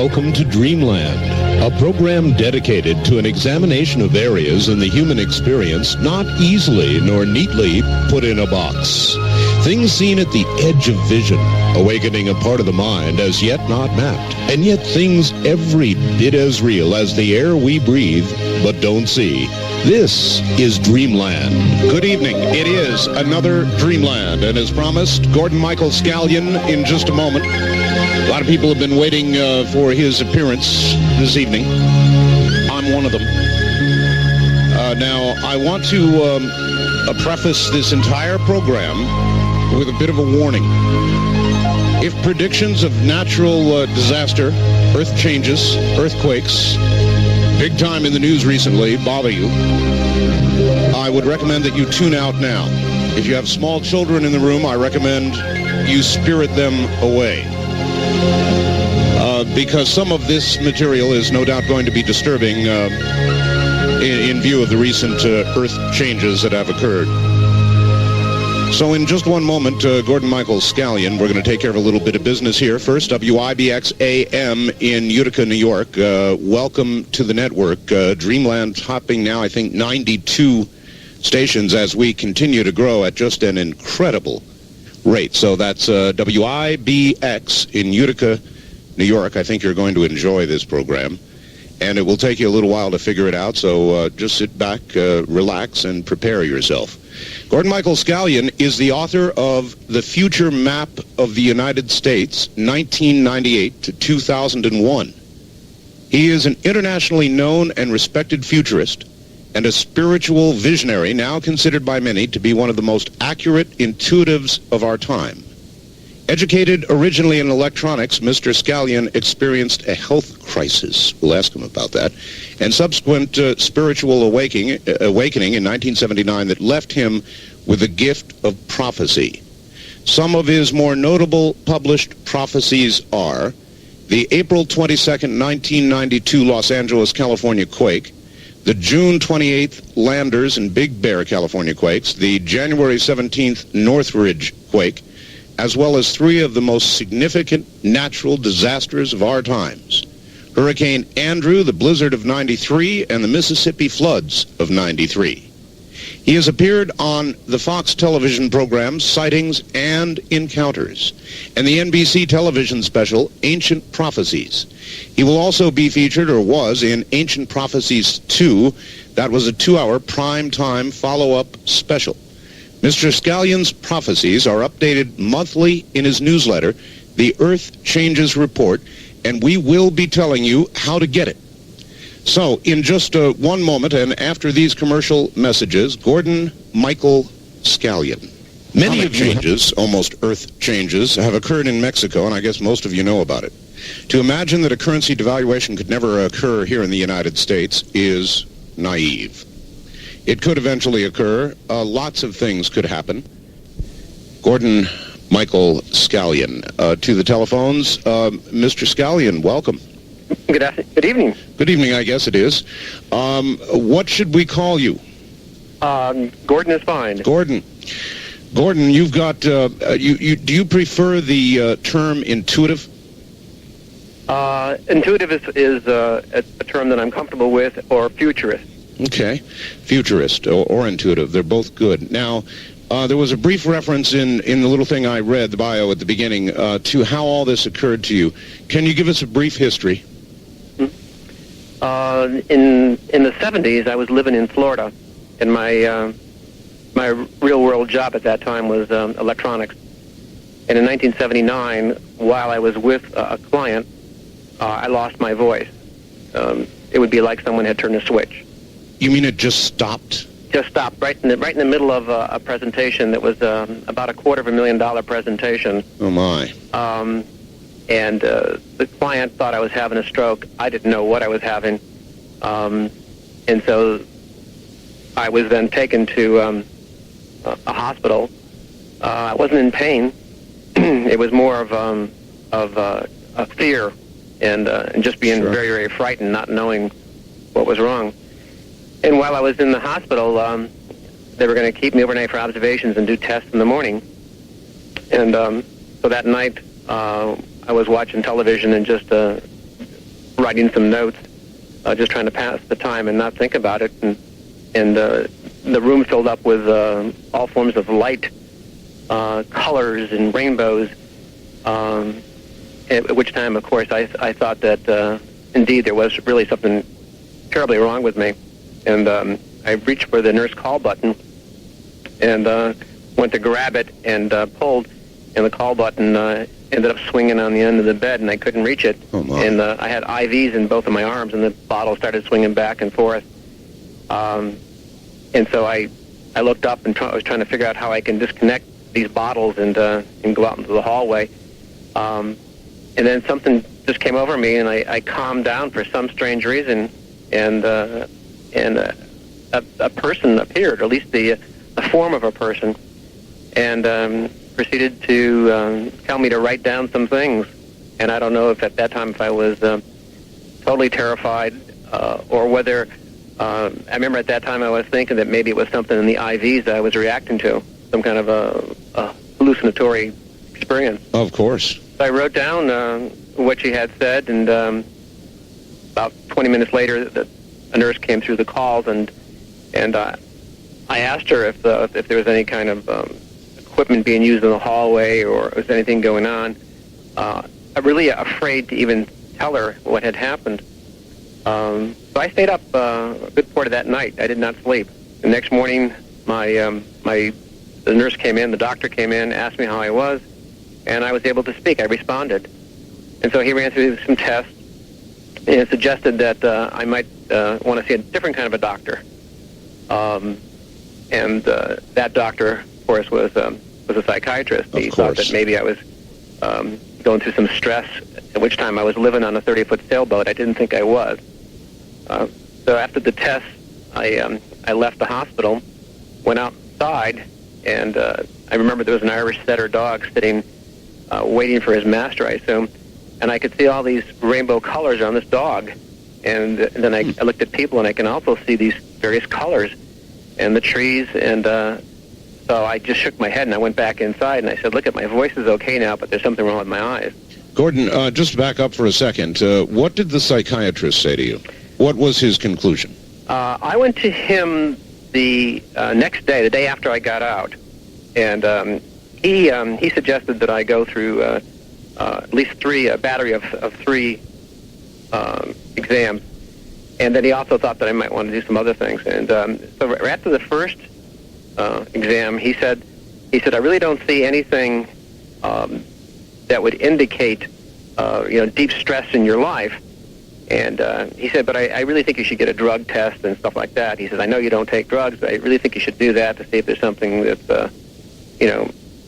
Welcome to Dreamland, a program dedicated to an examination of areas in the human experience not easily nor neatly put in a box. Things seen at the edge of vision, awakening a part of the mind as yet not mapped, and yet things every bit as real as the air we breathe but don't see. This is Dreamland. Good evening. It is another Dreamland, and as promised, Gordon Michael Scallion in just a moment. A lot of people have been waiting for his appearance this evening. I'm one of them. Now, I want to preface this entire program with a bit of a warning. If predictions of natural disaster, earth changes, earthquakes, big time in the news recently, bother you, I would recommend that you tune out now. If you have small children in the room, I recommend you spirit them away. Because some of this material is no doubt going to be disturbing in view of the recent earth changes that have occurred. So in just one moment, Gordon Michael Scallion, we're going to take care of a little bit of business here. First, WIBX AM in Utica, New York. Welcome to the network. Dreamland topping now, I think, 92 stations as we continue to grow at just an incredible rate. So that's WIBX in Utica, New York. I think you're going to enjoy this program. And it will take you a little while to figure it out, so just sit back, relax, and prepare yourself. Gordon Michael Scallion is the author of The Future Map of the United States, 1998 to 2001. He is an internationally known and respected futurist and a spiritual visionary, now considered by many to be one of the most accurate intuitives of our time. Educated originally in electronics, Mr. Scallion experienced a health crisis. We'll ask him about that. And subsequent spiritual awakening in 1979 that left him with the gift of prophecy. Some of his more notable published prophecies are the April 22nd, 1992 Los Angeles, California quake, the June 28th Landers and Big Bear, California quakes, the January 17th Northridge quake, as well as three of the most significant natural disasters of our times: Hurricane Andrew, the blizzard of '93, and the Mississippi floods of '93. He has appeared on the Fox television programs Sightings and Encounters, and the NBC television special Ancient Prophecies. He will also be featured, or was, in Ancient Prophecies 2. That was a 2-hour prime-time follow-up special. Mr. Scallion's prophecies are updated monthly in his newsletter, The Earth Changes Report, and we will be telling you how to get it. So, in just one moment, and after these commercial messages, Gordon Michael Scallion. Many of changes, almost earth changes, have occurred in Mexico, and I guess most of you know about it. To imagine that a currency devaluation could never occur here in the United States is naive. It could eventually occur. Lots of things could happen. Gordon Michael Scallion to the telephones. Mr. Scallion, welcome. Good evening. Good evening, I guess it is. What should we call you? Gordon is fine. Gordon. Gordon, you've got, do you prefer the term intuitive? Intuitive is a term that I'm comfortable with, or futurist. Okay. Futurist or intuitive. They're both good. Now, there was a brief reference in the little thing I read, the bio at the beginning, to how all this occurred to you. Can you give us a brief history? In the 70s, I was living in Florida, and my real-world job at that time was electronics. And in 1979, while I was with a client, I lost my voice. It would be like someone had turned a switch. You mean it just stopped? Just stopped right in the middle of a presentation that was about a $250,000 presentation. Oh my! And the client thought I was having a stroke. I didn't know what I was having, and so I was then taken to a hospital. I wasn't in pain. It was more of a fear and just being Sure. very, very frightened, not knowing what was wrong. And while I was in the hospital, they were going to keep me overnight for observations and do tests in the morning. And so that night, I was watching television and just writing some notes, just trying to pass the time and not think about it. And the room filled up with all forms of light, colors, and rainbows. At which time, of course, I thought that indeed there was really something terribly wrong with me. And I reached for the nurse call button and went to grab it and pulled, and the call button ended up swinging on the end of the bed, and I couldn't reach it. Oh, my. And I had IVs in both of my arms, and the bottle started swinging back and forth. And so I looked up and I was trying to figure out how I can disconnect these bottles and go out into the hallway. And then something just came over me, and I calmed down for some strange reason, and a person appeared, or at least the form of a person, and proceeded to tell me to write down some things. And I don't know if at that time if I was totally terrified or whether I remember at that time I was thinking that maybe it was something in the IVs that I was reacting to, some kind of a hallucinatory experience. Of course. So I wrote down what she had said, and about 20 minutes later, a nurse came through the calls, and I asked her if there was any kind of equipment being used in the hallway or was anything going on. I'm really afraid to even tell her what had happened. So I stayed up a good part of that night. I did not sleep. The next morning, the nurse came in, the doctor came in, asked me how I was, and I was able to speak. I responded. And so he ran through some tests and suggested that I might want to see a different kind of a doctor. And that doctor, of course, was a psychiatrist. He thought that maybe I was going through some stress, at which time I was living on a 30-foot sailboat. I didn't think I was. So after the test, I left the hospital, went outside, and I remember there was an Irish setter dog sitting, waiting for his master, I assume, and I could see all these rainbow colors on this dog. And then I looked at people, and I can also see these various colors and the trees, and so I just shook my head, and I went back inside, and I said, look, my voice is okay now, but there's something wrong with my eyes. Gordon, just back up for a second. What did the psychiatrist say to you? What was his conclusion? I went to him the next day, the day after I got out, and he suggested that I go through at least a battery of three exams, and then he also thought that I might want to do some other things. And so after the first exam, he said, I really don't see anything that would indicate deep stress in your life. And he said, but I really think you should get a drug test and stuff like that. He said, I know you don't take drugs, but I really think you should do that to see if there's something that's,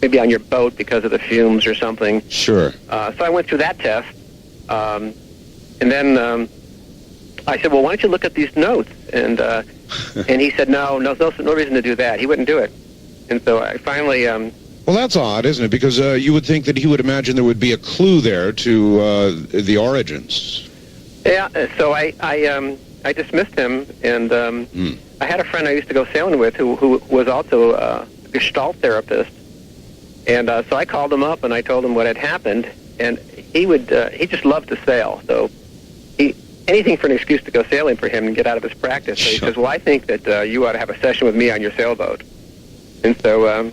maybe on your boat because of the fumes or something. Sure. So I went through that test. And then I said, well, why don't you look at these notes? And and he said, no reason to do that. He wouldn't do it. And so I finally... well, that's odd, isn't it? Because you would think that he would imagine there would be a clue there to the origins. Yeah, so I dismissed him, and I had a friend I used to go sailing with who was also a Gestalt therapist, and so I called him up and I told him what had happened, and he just loved to sail, so anything for an excuse to go sailing for him and get out of his practice. So he says, well, I think that you ought to have a session with me on your sailboat. And so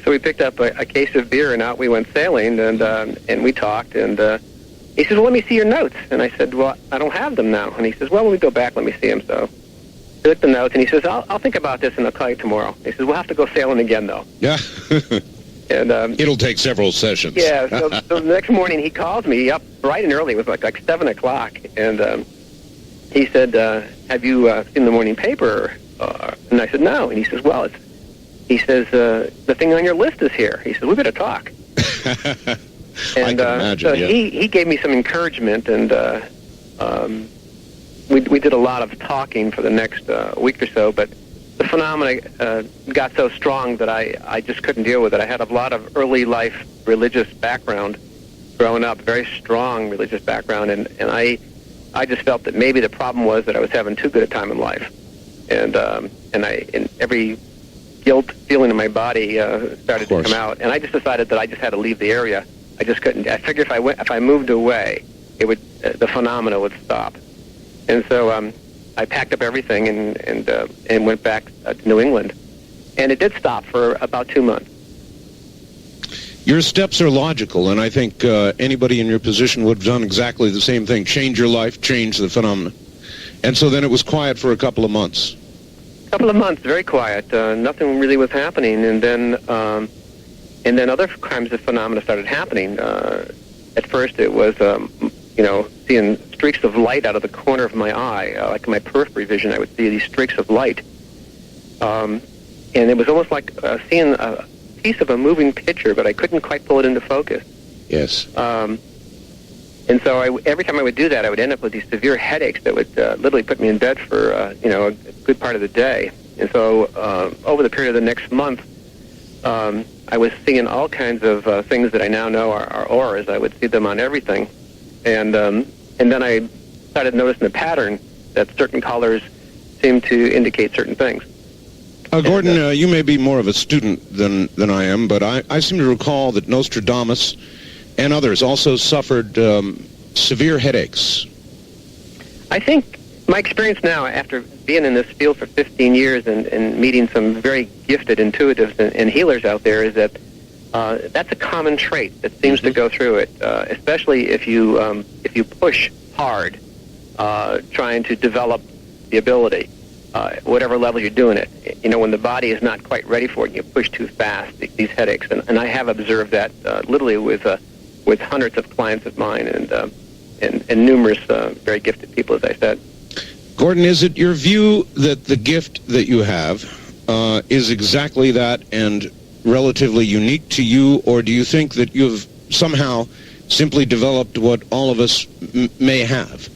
we picked up a case of beer and out we went sailing, and we talked, and he says, well, let me see your notes. And I said, well, I don't have them now. And he says, well, when we go back, let me see them. So he looked at the notes, and he says, I'll think about this, and I'll call you tomorrow. He says, we'll have to go sailing again, though. Yeah. And it'll take several sessions. Yeah, so the next morning he calls me up bright and early. It was like 7 o'clock. And he said, have you seen the morning paper? And I said, no. And he says, well, he says, the thing on your list is here. He says, we better talk. And I can imagine, so yeah. he gave me some encouragement, and we did a lot of talking for the next week or so, but the phenomena got so strong that I just couldn't deal with it. I had a lot of early life religious background growing up, very strong religious background, and I just felt that maybe the problem was that I was having too good a time in life, and every guilt feeling in my body started to come out, and I just decided that I just had to leave the area. I just couldn't. I figured if I moved away, it would the phenomena would stop. And so I packed up everything and went back to New England. And it did stop for about 2 months. Your steps are logical, and I think anybody in your position would have done exactly the same thing. Change your life, change the phenomenon. And so then it was quiet for a couple of months. A couple of months, very quiet. Nothing really was happening. And then other kinds of phenomena started happening. At first it was, seeing streaks of light out of the corner of my eye. Like in my periphery vision, I would see these streaks of light. And it was almost like seeing a piece of a moving picture, but I couldn't quite pull it into focus. Yes. And so every time I would do that, I would end up with these severe headaches that would literally put me in bed for, a good part of the day. And so over the period of the next month, I was seeing all kinds of things that I now know are auras. I would see them on everything. And then I started noticing a pattern that certain colors seemed to indicate certain things. Gordon, you may be more of a student than I am, but I seem to recall that Nostradamus and others also suffered severe headaches. I think my experience now, after being in this field for 15 years and meeting some very gifted intuitives and healers out there, is that that's a common trait that seems to go through it, especially if you push hard, trying to develop the ability. Whatever level you're doing it. When the body is not quite ready for it, you push too fast, these headaches. And I have observed that literally with hundreds of clients of mine and numerous very gifted people, as I said. Gordon, is it your view that the gift that you have is exactly that and relatively unique to you, or do you think that you've somehow simply developed what all of us may have?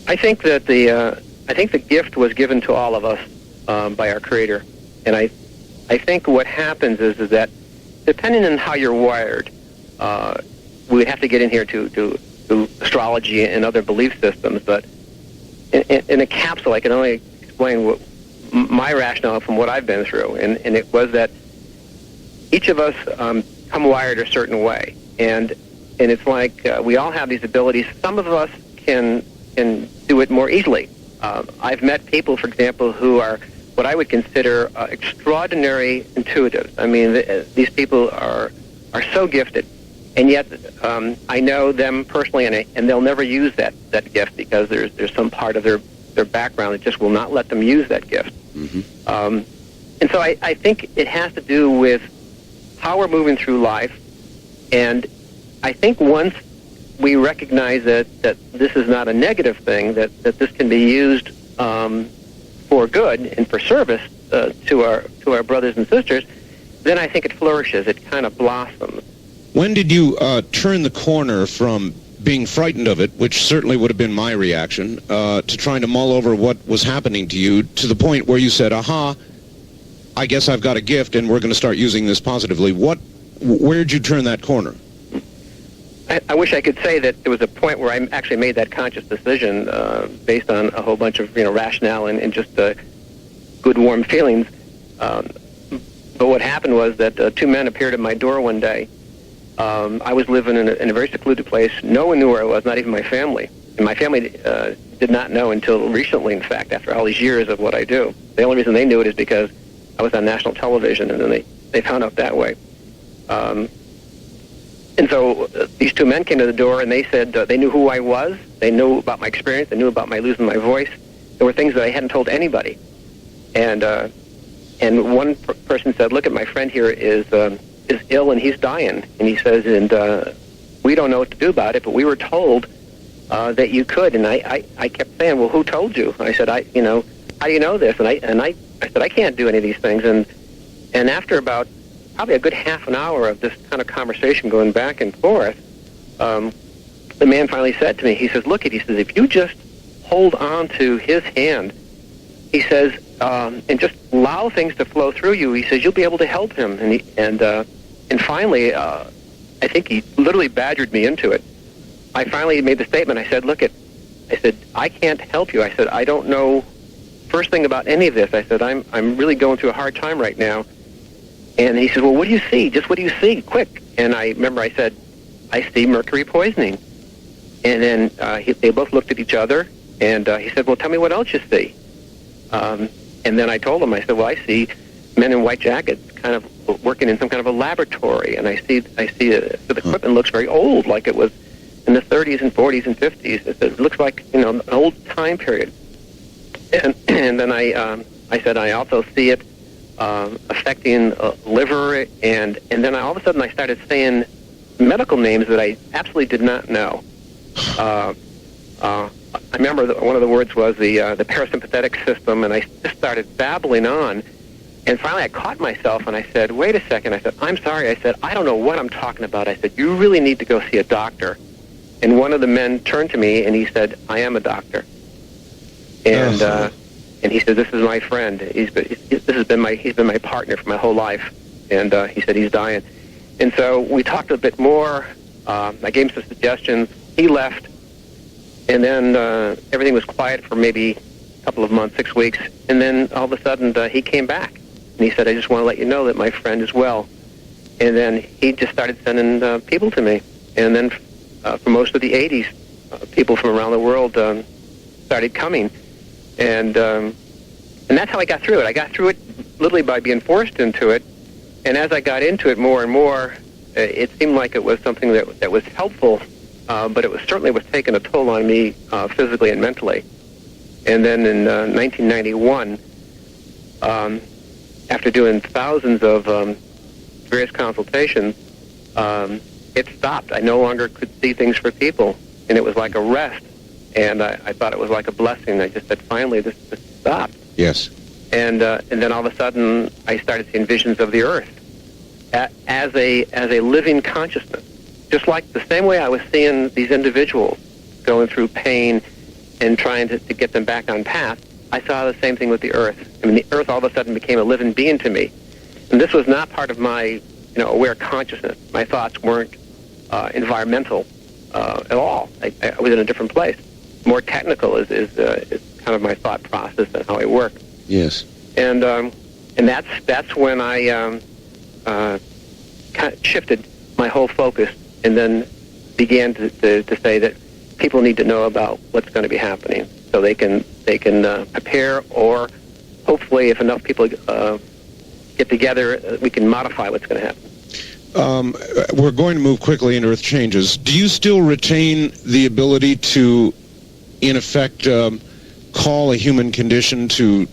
I think that the gift was given to all of us by our Creator, and I think what happens is that depending on how you're wired, we have to get in here to astrology and other belief systems. But in a capsule, I can only explain what my rationale from what I've been through, and it was that each of us come wired a certain way, and it's like we all have these abilities. Some of us can do it more easily. I've met people, for example, who are what I would consider extraordinary intuitives. I mean, these people are so gifted, and yet I know them personally, and they'll never use that gift because there's some part of their background that just will not let them use that gift. Mm-hmm. And so I think it has to do with how we're moving through life, and I think once we recognize that this is not a negative thing, that this can be used for good and for service to our brothers and sisters, then I think it flourishes. It kind of blossoms. When did you turn the corner from being frightened of it, which certainly would have been my reaction, to trying to mull over what was happening to you, to the point where you said, aha, I guess I've got a gift and we're going to start using this positively? Where did you turn that corner? I wish I could say that there was a point where I actually made that conscious decision based on a whole bunch of rationale and just good, warm feelings. But what happened was that two men appeared at my door one day. I was living in a very secluded place. No one knew where I was, not even my family. And my family did not know until recently, in fact, after all these years of what I do. The only reason they knew it is because I was on national television, and then they found out that way. And so these two men came to the door, and they said they knew who I was. They knew about my experience. They knew about my losing my voice. There were things that I hadn't told anybody. And one person said, look, my friend here is ill and he's dying. And he says, and we don't know what to do about it, but we were told that you could. And I kept saying, well, who told you? I said, how do you know this? And I said, I can't do any of these things. And after about probably a good half an hour of this kind of conversation going back and forth, the man finally said to me, he says, look, he says, if you just hold on to his hand, he says, and just allow things to flow through you, he says, you'll be able to help him. And finally, I think he literally badgered me into it. I finally made the statement. I said, I can't help you. I said, I don't know first thing about any of this. I said, I'm really going through a hard time right now. And he said, well, what do you see? Just what do you see? Quick. And I remember I said, I see mercury poisoning. And then they both looked at each other, and he said, "Well, tell me what else you see." And then I told him, I said, "Well, I see men in white jackets kind of working in some kind of a laboratory, and I see the equipment looks very old, like it was in the 30s and 40s and 50s. It looks like, you know, an old time period." And then I said, "I also see it affecting liver," and then all of a sudden I started saying medical names that I absolutely did not know. I remember that one of the words was the parasympathetic system, and I just started babbling on. And finally I caught myself, and I said, "Wait a second." I said, "I'm sorry." I said, "I don't know what I'm talking about." I said, "You really need to go see a doctor." And one of the men turned to me, and he said, "I am a doctor." And and he said, "This is my friend. He's been my partner for my whole life." And he said, "He's dying." And so we talked a bit more. I gave him some suggestions. He left. And then everything was quiet for maybe a couple of months, 6 weeks. And then all of a sudden he came back. And he said, "I just want to let you know that my friend is well." And then he just started sending people to me. And then for most of the 80s, people from around the world started coming. And that's how I got through it. I got through it literally by being forced into it. And as I got into it more and more, it seemed like it was something that was helpful, but it certainly was taking a toll on me physically and mentally. And then in 1991, after doing thousands of various consultations, it stopped. I no longer could see things for people, and it was like a rest. And I thought it was like a blessing. I just said, finally, this stopped. Yes. And then all of a sudden, I started seeing visions of the Earth as a living consciousness, just like the same way I was seeing these individuals going through pain and trying to get them back on path. I saw the same thing with the Earth. I mean, the Earth all of a sudden became a living being to me, and this was not part of my aware consciousness. My thoughts weren't environmental at all. I was in a different place. More technical is kind of my thought process and how I work. Yes. And that's when I kind of shifted my whole focus, and then began to say that people need to know about what's going to be happening, so they can prepare, or hopefully, if enough people get together, we can modify what's going to happen. We're going to move quickly into Earth changes. Do you still retain the ability to, in effect, call a human condition to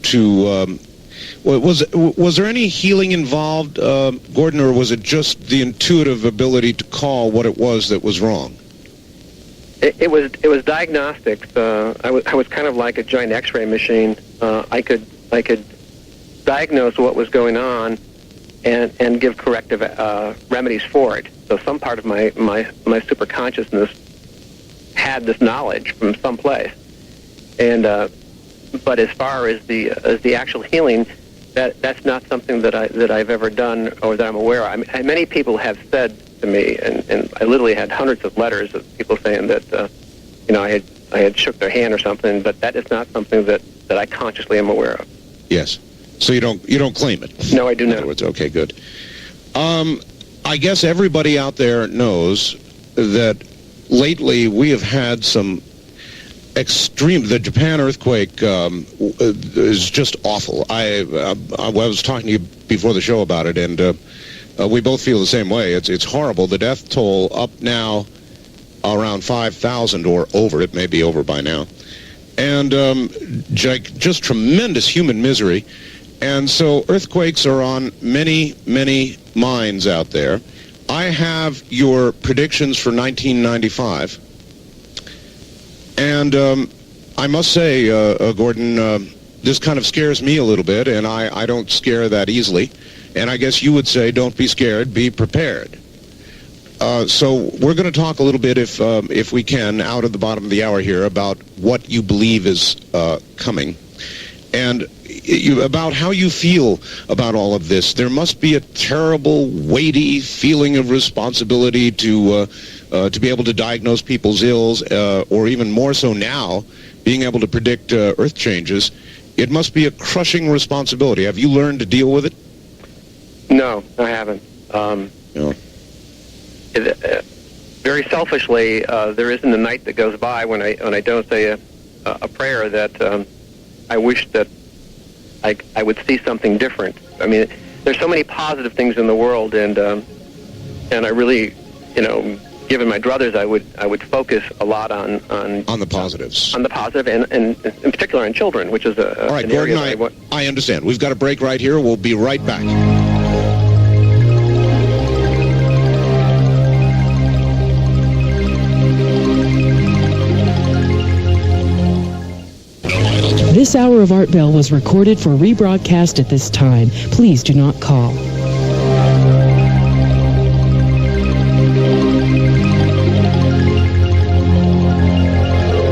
was there any healing involved, Gordon, or was it just the intuitive ability to call what it was that was wrong? It was diagnostics. I was kind of like a giant X-ray machine. I could diagnose what was going on and give corrective remedies for it. So some part of my superconsciousness had this knowledge from someplace. And but as far as the actual healing, that's not something that I've ever done or that I'm aware of. I mean, many people have said to me, and I literally had hundreds of letters of people saying that I had shook their hand or something, but that is not something that I consciously am aware of. Yes. So you don't claim it. No, I do not. In other words, okay, good. I guess everybody out there knows that lately we have had some the Japan earthquake is just awful. I was talking to you before the show about it, and we both feel the same way. It's horrible. The death toll up now around 5,000 or over. It may be over by now. And just tremendous human misery. And so earthquakes are on many, many minds out there. I have your predictions for 1995. And I must say, Gordon, this kind of scares me a little bit, and I don't scare that easily. And I guess you would say, don't be scared, be prepared. So we're going to talk a little bit, if we can, out at the bottom of the hour here, about what you believe is coming, and about how you feel about all of this. There must be a terrible, weighty feeling of responsibility to be able to diagnose people's ills, or even more so now, being able to predict Earth changes. It must be a crushing responsibility. Have you learned to deal with it? No, I haven't. No. very selfishly, there isn't a night that goes by when I don't say a prayer that I wish that I would see something different. I mean, there's so many positive things in the world, and I really, given my druthers, I would focus a lot on the positives. On the positive, and in particular on children, which is all right, an Gordon, area I understand. We've got a break right here. We'll be right back. This hour of Art Bell was recorded for rebroadcast at this time. Please do not call.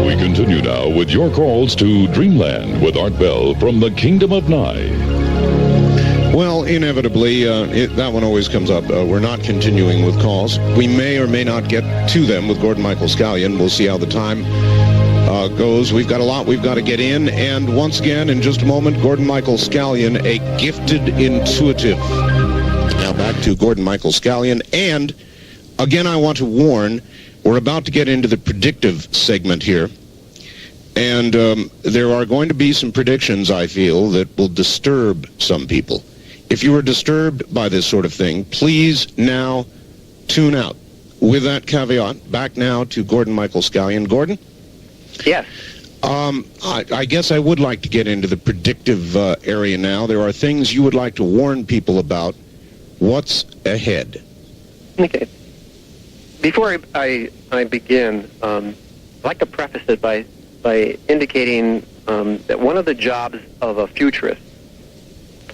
We continue now with your calls to Dreamland with Art Bell from the Kingdom of Nye. Well, inevitably, that one always comes up. We're not continuing with calls. We may or may not get to them with Gordon Michael Scallion. We'll see how the time goes. We've got a lot we've got to get in. And once again, in just a moment, Gordon Michael Scallion, a gifted intuitive. Now back to Gordon Michael Scallion. And again, I want to warn, we're about to get into the predictive segment here. And there are going to be some predictions, I feel, that will disturb some people. If you are disturbed by this sort of thing, please now tune out. With that caveat, back now to Gordon Michael Scallion. Gordon? Yes. I guess I would like to get into the predictive area now. There are things you would like to warn people about. What's ahead? Okay. Before I begin, I'd like to preface it by indicating that one of the jobs of a futurist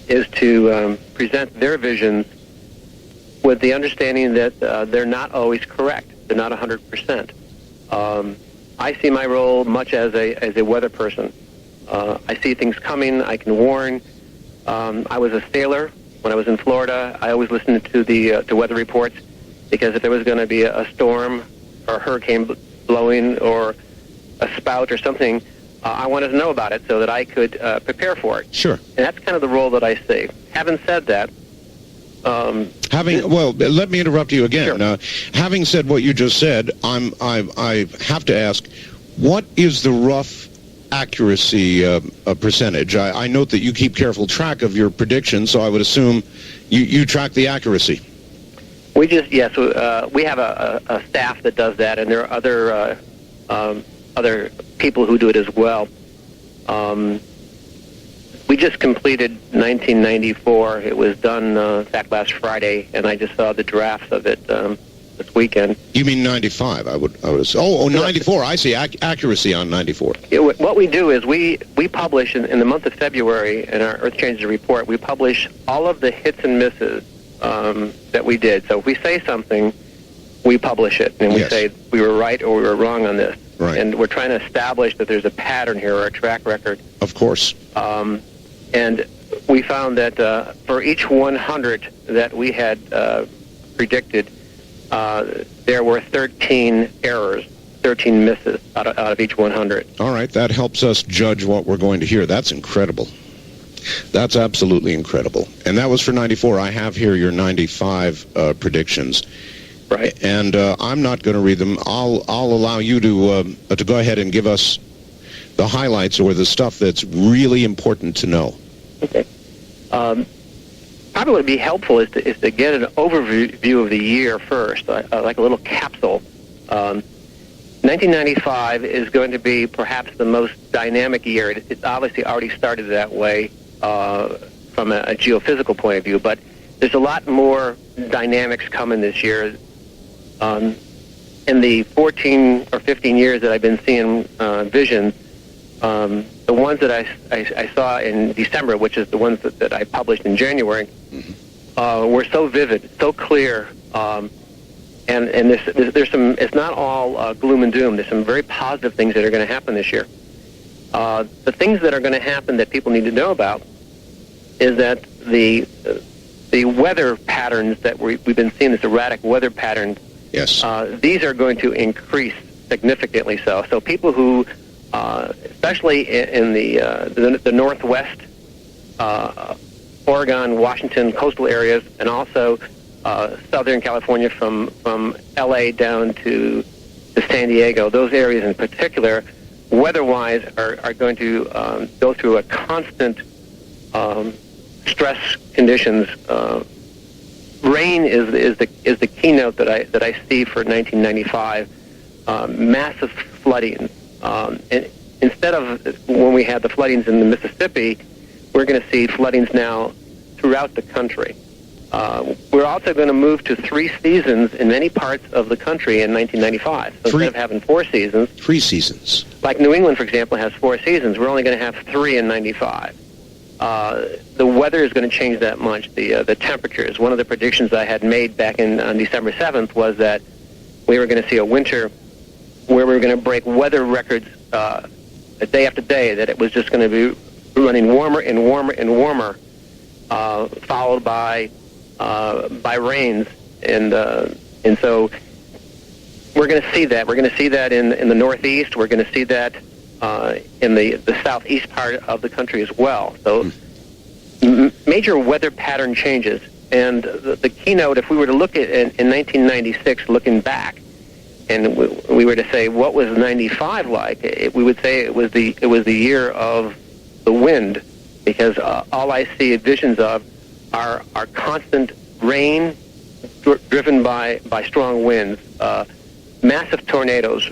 is to present their visions with the understanding that they're not always correct. They're not 100%. I see my role much as a weather person. I see things coming. I can warn. I was a sailor when I was in Florida. I always listened to the weather reports, because if there was going to be a storm or a hurricane blowing or a spout or something, I wanted to know about it so that I could prepare for it. Sure. And that's kind of the role that I see. Having said that, well, let me interrupt you again. Sure. Having said what you just said, I have to ask, what is the rough accuracy percentage? I note that you keep careful track of your predictions, so I would assume you track the accuracy. We have a staff that does that, and there are other people who do it as well. We just completed 1994. It was done, in fact, last Friday, and I just saw the drafts of it this weekend. You mean 95? I would assume. Oh, 94. I see. Accuracy on 94. What we do is we publish in the month of February in our Earth Changes Report. We publish all of the hits and misses that we did. So if we say something, we publish it, and we say we were right or we were wrong on this. Right. And we're trying to establish that there's a pattern here or a track record. Of course. And we found that for each 100 that we had predicted, there were 13 errors, 13 misses out of each 100. All right, that helps us judge what we're going to hear. That's incredible. That's absolutely incredible. And that was for 94. I have here your 95 predictions. Right. And I'm not going to read them. I'll allow you to go ahead and give us the highlights or the stuff that's really important to know. Okay. Probably what would be helpful is to get an overview of the year first, like a little capsule. 1995 is going to be perhaps the most dynamic year. It's obviously already started that way from a geophysical point of view, but there's a lot more dynamics coming this year. In the 14 or 15 years that I've been seeing visions, the ones that I saw in December, which is the ones that I published in January, were so vivid, so clear, and there's some. It's not all gloom and doom. There's some very positive things that are going to happen this year. The things that are going to happen that people need to know about is that the weather patterns that we've been seeing, this erratic weather patterns. Yes. These are going to increase significantly. So people who, especially in the Northwest, Oregon, Washington, coastal areas, and also Southern California from L.A. down to San Diego, those areas in particular, weather-wise, are going to go through a constant stress conditions. Rain is the keynote that I see for 1995. Massive flooding. And instead of when we had the floodings in the Mississippi, we're going to see floodings now throughout the country. We're also going to move to 3 seasons in many parts of the country in 1995. So instead of having 4 seasons... 3 seasons. Like New England, for example, has 4 seasons. We're only going to have 3 in 95. The weather is going to change that much, the temperatures. One of the predictions I had made back on December 7th was that we were going to see a winter where we were going to break weather records day after day, that it was just going to be running warmer and warmer and warmer, followed by rains, and so we're going to see that. We're going to see that in the Northeast. We're going to see that in the southeast part of the country as well. So major weather pattern changes. And the keynote, if we were to look at in 1996, looking back, and we were to say what was 95 like, we would say it was the year of the wind, because all I see visions of are constant rain driven by strong winds, massive tornadoes.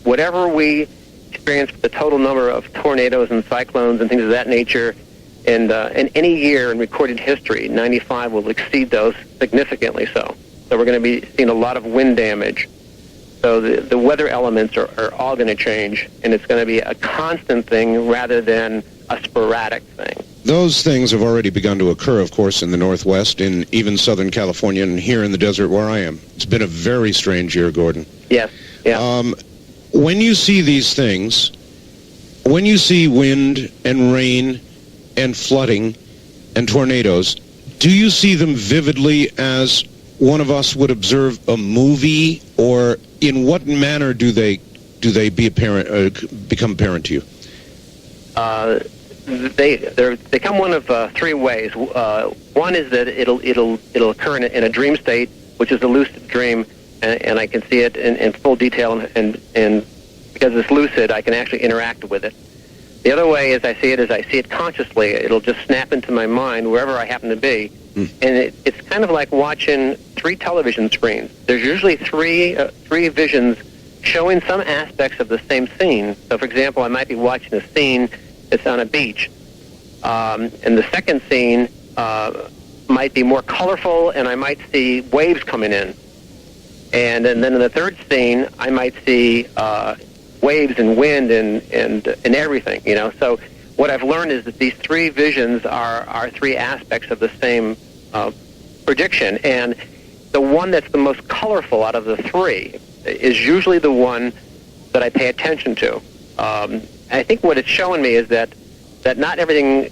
Whatever we experience, the total number of tornadoes and cyclones and things of that nature, and any year in recorded history, 95 will exceed those significantly so. So we're going to be seeing a lot of wind damage. So the weather elements are all going to change, and it's going to be a constant thing rather than a sporadic thing. Those things have already begun to occur, of course, in the Northwest, in even Southern California, and here in the desert where I am. It's been a very strange year, Gordon. Yes, yeah. When you see these things, when you see wind and rain and flooding and tornadoes, do you see them vividly as one of us would observe a movie, or in what manner do they become apparent to you? They come one of 3 ways. One is that it'll occur in a dream state, which is a lucid dream, and I can see it in full detail, and because it's lucid, I can actually interact with it. The other way is I see it consciously. It'll just snap into my mind wherever I happen to be, and it's kind of like watching 3 television screens. There's usually three visions showing some aspects of the same scene. So, for example, I might be watching a scene that's on a beach, and the second scene might be more colorful, and I might see waves coming in. And then in the third scene, I might see waves and wind and everything, you know. So what I've learned is that these 3 visions are 3 aspects of the same prediction. And the one that's the most colorful out of the 3 is usually the one that I pay attention to. I think what it's showing me is that not everything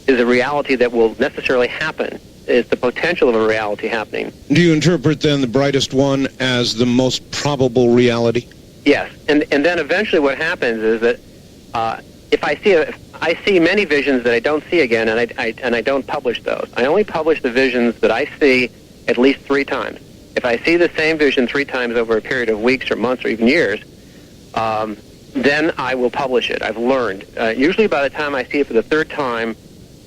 is a reality that will necessarily happen. It's the potential of a reality happening. Do you interpret then the brightest one as the most probable reality? Yes, and then eventually what happens is that if I see many visions that I don't see again, and I don't publish those. I only publish the visions that I see at least 3 times. If I see the same vision 3 times over a period of weeks or months or even years, then I will publish it. I've learned. Usually by the time I see it for the 3rd time,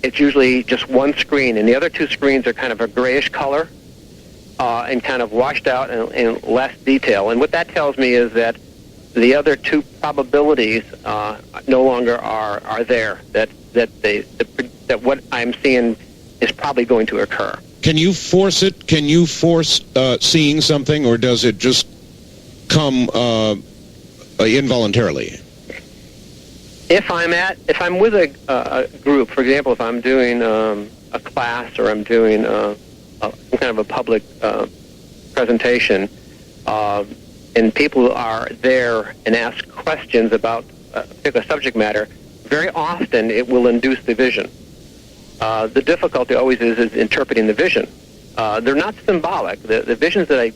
it's usually just one screen, and the other 2 screens are kind of a grayish color and kind of washed out and less detail. And what that tells me is that the other 2 probabilities no longer are there, that what I'm seeing is probably going to occur. Can you force it? Can you force seeing something, or does it just come involuntarily? If I'm with a group, for example, if I'm doing a class or I'm doing some kind of a public presentation, and people are there and ask questions about a particular subject matter, very often it will induce the vision. The difficulty always is interpreting the vision. They're not symbolic. The visions that I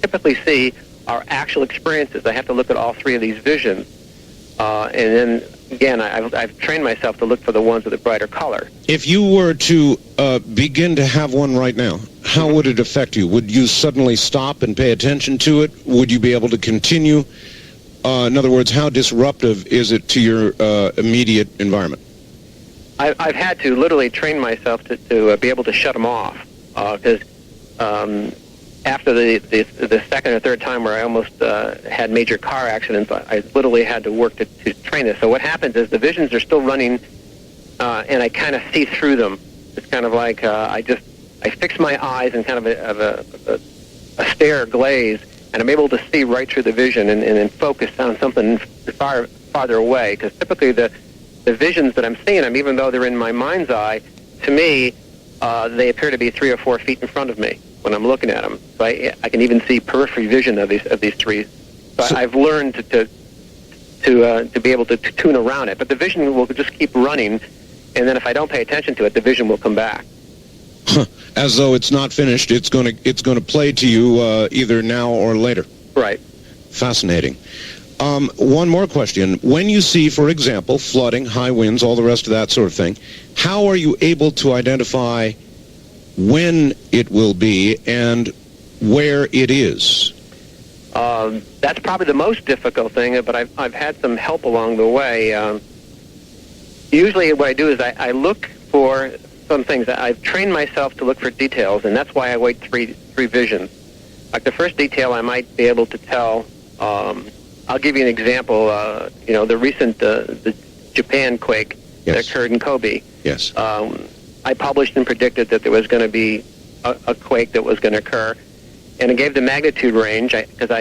typically see are actual experiences. I have to look at all 3 of these visions. And then, again, I've trained myself to look for the ones with a brighter color. If you were to begin to have one right now, how would it affect you? Would you suddenly stop and pay attention to it? Would you be able to continue? In other words, how disruptive is it to your immediate environment? I've had to literally train myself to be able to shut them off, because after the second or third time where I almost had major car accidents, I literally had to work to train this. So what happens is the visions are still running, and I kind of see through them. It's kind of like I fix my eyes in kind of a stare glaze, and I'm able to see right through the vision and then focus on something farther away. Because typically the visions that I'm seeing them, even though they're in my mind's eye, to me, they appear to be 3 or 4 feet in front of me when I'm looking at them. So I can even see periphery vision of these trees. So I've learned to be able to tune around it. But the vision will just keep running, and then if I don't pay attention to it, the vision will come back. As though it's not finished, it's going to play to you either now or later. Right. Fascinating. One more question. When you see, for example, flooding, high winds, all the rest of that sort of thing, how are you able to identify when it will be and where it is? That's probably the most difficult thing, but I've had some help along the way. Usually what I do is I look for some things. I've trained myself to look for details, and that's why I wait three visions. Like the first detail I might be able to tell, I'll give you an example. The recent the Japan quake that occurred in Kobe. Yes. I published and predicted that there was going to be a quake that was going to occur, and it gave the magnitude range because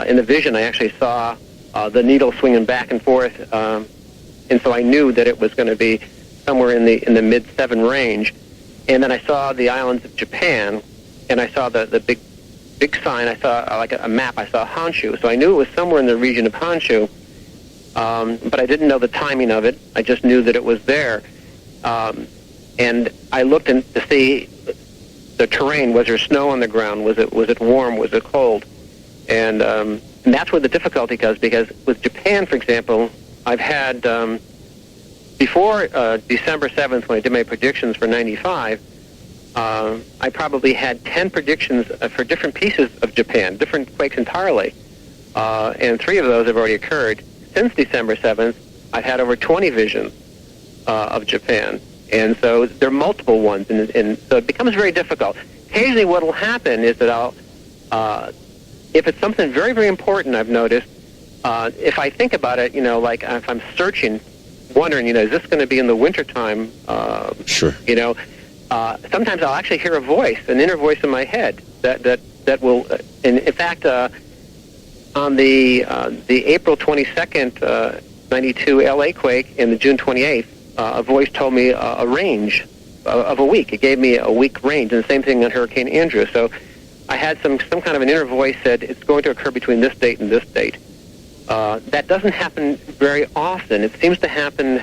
in the vision I actually saw the needle swinging back and forth, and so I knew that it was going to be somewhere in the mid-7 range. And then I saw the islands of Japan, and I saw the big sign. I saw like a map. I saw Honshu, so I knew it was somewhere in the region of Honshu, but I didn't know the timing of it. I just knew that it was there. And I looked to see the terrain. Was there snow on the ground? Was it warm? Was it cold? And that's where the difficulty comes, because with Japan, for example, I've had before December 7th, when I did my predictions for 95, I probably had 10 predictions for different pieces of Japan, different quakes entirely, and 3 of those have already occurred. Since December 7th, I've had over 20 visions of Japan. And so there are multiple ones, and so it becomes very difficult. Occasionally what will happen is that I'll, if it's something very, very important, I've noticed, if I think about it, like if I'm searching, wondering, is this going to be in the wintertime? Sure. Sometimes I'll actually hear a voice, an inner voice in my head that will, and in fact, on the April 22nd, 92 LA quake and the June 28th, a voice told me a range of a week. It gave me a week range, and the same thing on Hurricane Andrew. So I had some kind of an inner voice said it's going to occur between this date and this date. That doesn't happen very often. It seems to happen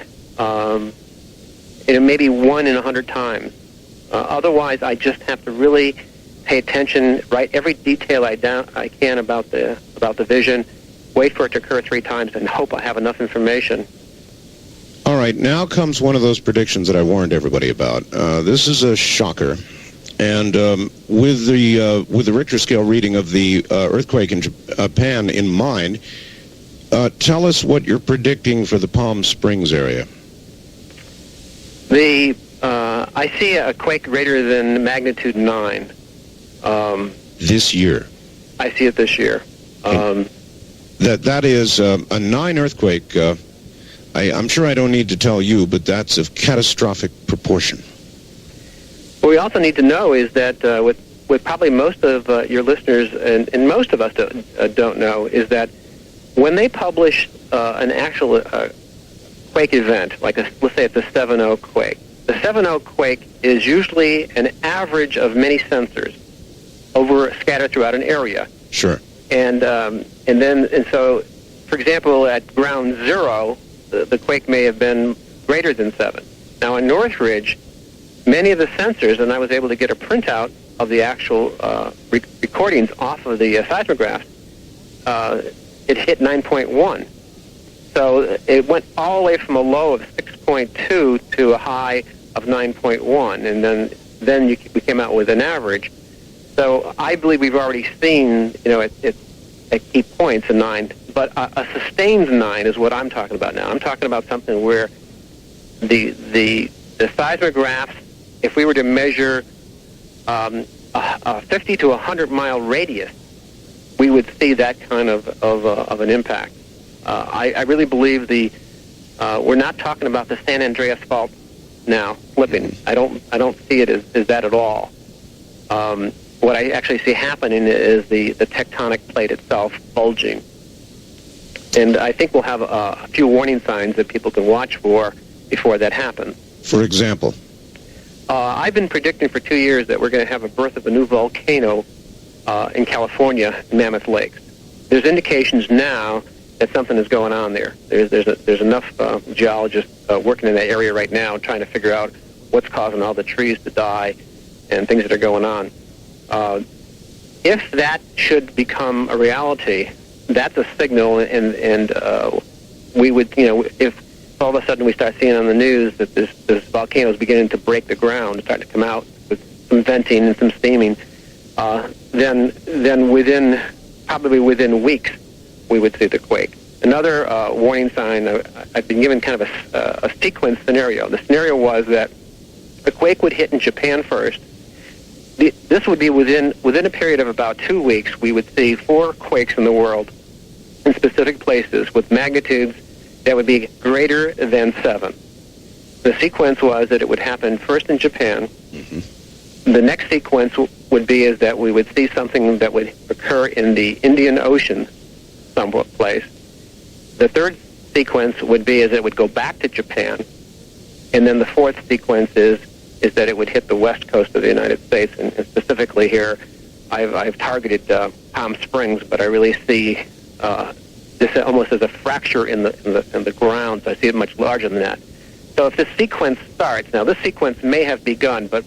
maybe 1 in 100 times. Otherwise, I just have to really pay attention, write every detail I can about the vision, wait for it to occur 3 times, and hope I have enough information. All right, now comes one of those predictions that I warned everybody about. This is a shocker, and with the Richter scale reading of the earthquake in Japan in mind, tell us what you're predicting for the Palm Springs area. I see a quake greater than magnitude 9. This year? I see it this year. That is a 9 earthquake. I'm sure I don't need to tell you, but that's of catastrophic proportion. What we also need to know is that with probably most of your listeners, and most of us don't know, is that when they publish an actual quake event, like let's say it's a 7.0 quake, the 7.0 quake is usually an average of many sensors scattered throughout an area. Sure. And so, for example, at ground zero, the quake may have been greater than 7. Now in Northridge, many of the sensors, and I was able to get a printout of the actual recordings off of the seismograph, it hit 9.1. So it went all the way from a low of 6.2 to a high of 9.1, and then we came out with an average. So I believe we've already seen, at key points a 9, but a sustained 9 is what I'm talking about now. I'm talking about something where the seismographs, if we were to measure a 50 to 100 mile radius, we would see that kind of an impact. I really believe we're not talking about the San Andreas Fault now flipping. I don't see it as that at all. What I actually see happening is the tectonic plate itself bulging. And I think we'll have a few warning signs that people can watch for before that happens. For example? I've been predicting for 2 years that we're going to have a birth of a new volcano in California, Mammoth Lakes. There's indications now that something is going on there. There's enough geologists working in that area right now trying to figure out what's causing all the trees to die and things that are going on. If that should become a reality, that's a signal, and we would, if all of a sudden we start seeing on the news that this volcano is beginning to break the ground, starting to come out with some venting and some steaming, then probably within weeks, we would see the quake. Another warning sign, I've been given kind of a sequence scenario. The scenario was that the quake would hit in Japan first. This would be within a period of about 2 weeks, we would see 4 quakes in the world in specific places with magnitudes that would be greater than 7. The sequence was that it would happen first in Japan. Mm-hmm. The next sequence would be is that we would see something that would occur in the Indian Ocean someplace. The third sequence would be is it would go back to Japan. And then the fourth sequence is that it would hit the west coast of the United States, and specifically here, I've targeted Palm Springs, but I really see this almost as a fracture in the ground. So I see it much larger than that. So if this sequence starts, now this sequence may have begun, but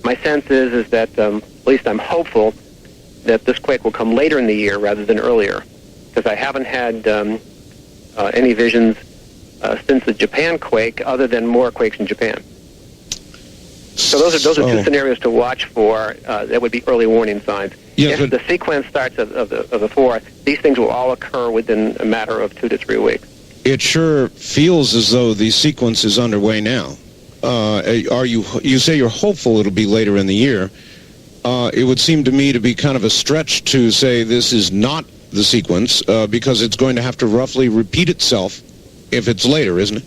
my sense is that at least I'm hopeful that this quake will come later in the year rather than earlier, because I haven't had any visions since the Japan quake, other than more quakes in Japan. So those are 2 scenarios to watch for. That would be early warning signs. Yes, if the sequence starts of the 4, these things will all occur within a matter of 2 to 3 weeks. It sure feels as though the sequence is underway now. You say you're hopeful it'll be later in the year. It would seem to me to be kind of a stretch to say this is not the sequence, because it's going to have to roughly repeat itself if it's later, isn't it?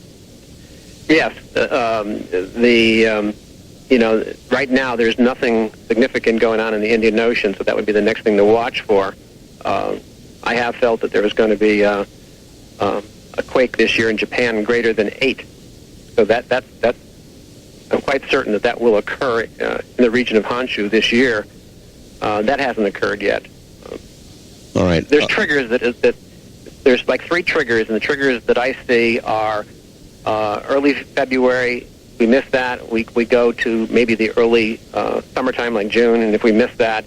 Yes. Right now there's nothing significant going on in the Indian Ocean, so that would be the next thing to watch for. I have felt that there was going to be a quake this year in Japan greater than 8. So that's I'm quite certain that will occur in the region of Honshu this year. That hasn't occurred yet. All right. There's triggers that there's like 3 triggers, and the triggers that I see are early February. We miss that, we go to maybe the early summertime, like June, and if we miss that,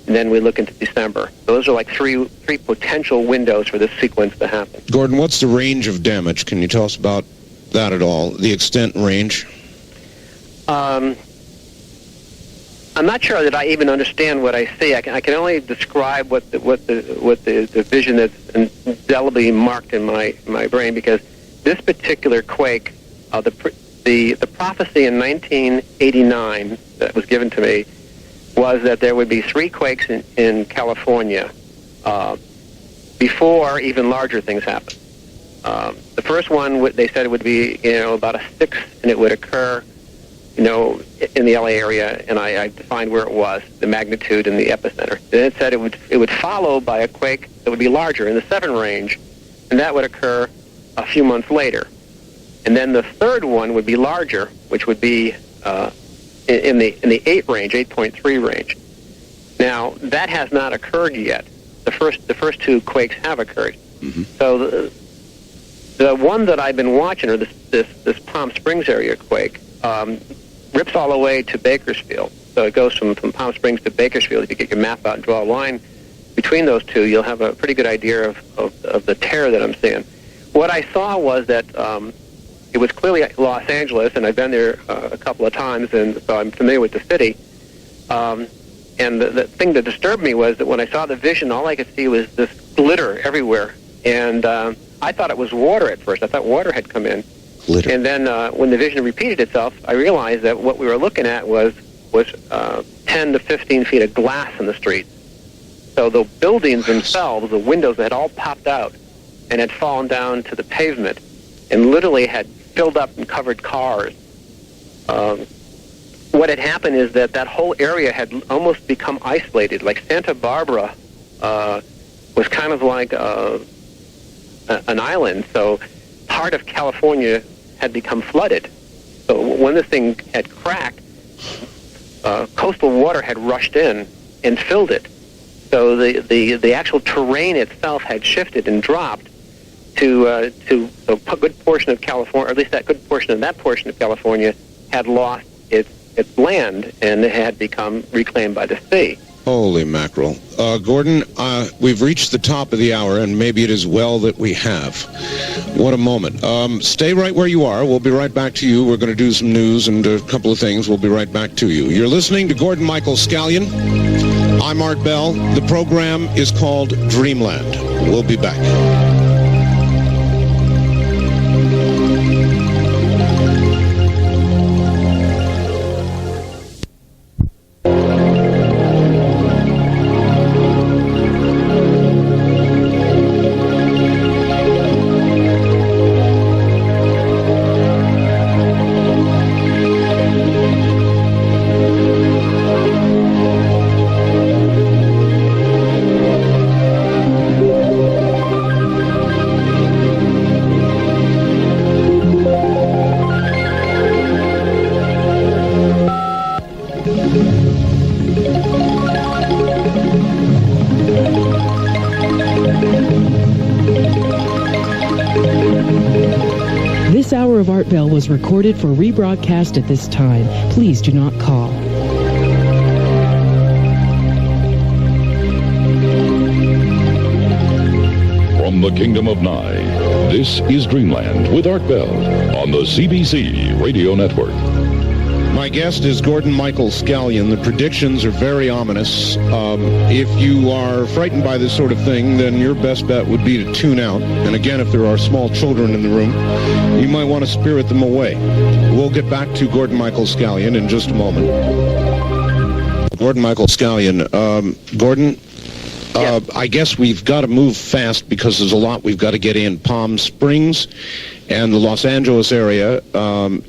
then we look into December. So those are like three potential windows for this sequence to happen. Gordon, what's the range of damage? Can you tell us about that at all? The extent and range? I'm not sure that I even understand what I see. I can only describe what the vision that's indelibly marked in my brain, because this particular quake, the prophecy in 1989 that was given to me was that there would be 3 quakes in California before even larger things happen. The first one, they said it would be, about a 6, and it would occur, in the LA area, and I defined where it was, the magnitude and the epicenter. Then it said it would follow by a quake that would be larger in the 7 range, and that would occur a few months later. And then the third one would be larger, which would be in the 8 range, 8.3 range. Now that has not occurred yet. The first 2 quakes have occurred. Mm-hmm. So the one that I've been watching, or this Palm Springs area quake, rips all the way to Bakersfield. So it goes from Palm Springs to Bakersfield. If you get your map out and draw a line between those 2, you'll have a pretty good idea of the terror that I'm seeing. What I saw was that it was clearly Los Angeles, and I've been there a couple of times, and so I'm familiar with the city. And the thing that disturbed me was that when I saw the vision, all I could see was this glitter everywhere. And I thought it was water at first. I thought water had come in. Glitter. And then when the vision repeated itself, I realized that what we were looking at was 10 to 15 feet of glass in the street. So the buildings themselves, the windows had all popped out and had fallen down to the pavement and literally had filled up and covered cars. What had happened is that whole area had almost become isolated. Like Santa Barbara was kind of like an island, so part of California had become flooded. So when this thing had cracked, coastal water had rushed in and filled it. So the actual terrain itself had shifted and dropped to a good portion of California, or at least that good portion of that portion of California had lost its land and it had become reclaimed by the sea. Holy mackerel. Gordon, we've reached the top of the hour, and maybe it is well that we have. What a moment. Stay right where you are. We'll be right back to you. We're going to do some news and a couple of things. We'll be right back to you. You're listening to Gordon Michael Scallion. I'm Art Bell. The program is called Dreamland. We'll be back. This hour of Art Bell was recorded for rebroadcast at this time. Please do not call. From the Kingdom of Nye, this is Dreamland with Art Bell on the CBC Radio Network. My guest is Gordon Michael Scallion. The predictions are very ominous. If you are frightened by this sort of thing, then your best bet would be to tune out. And again, if there are small children in the room, you might want to spirit them away. We'll get back to Gordon Michael Scallion in just a moment. Gordon Michael Scallion. Gordon, I guess we've got to move fast because there's a lot we've got to get in. Palm Springs and the Los Angeles area,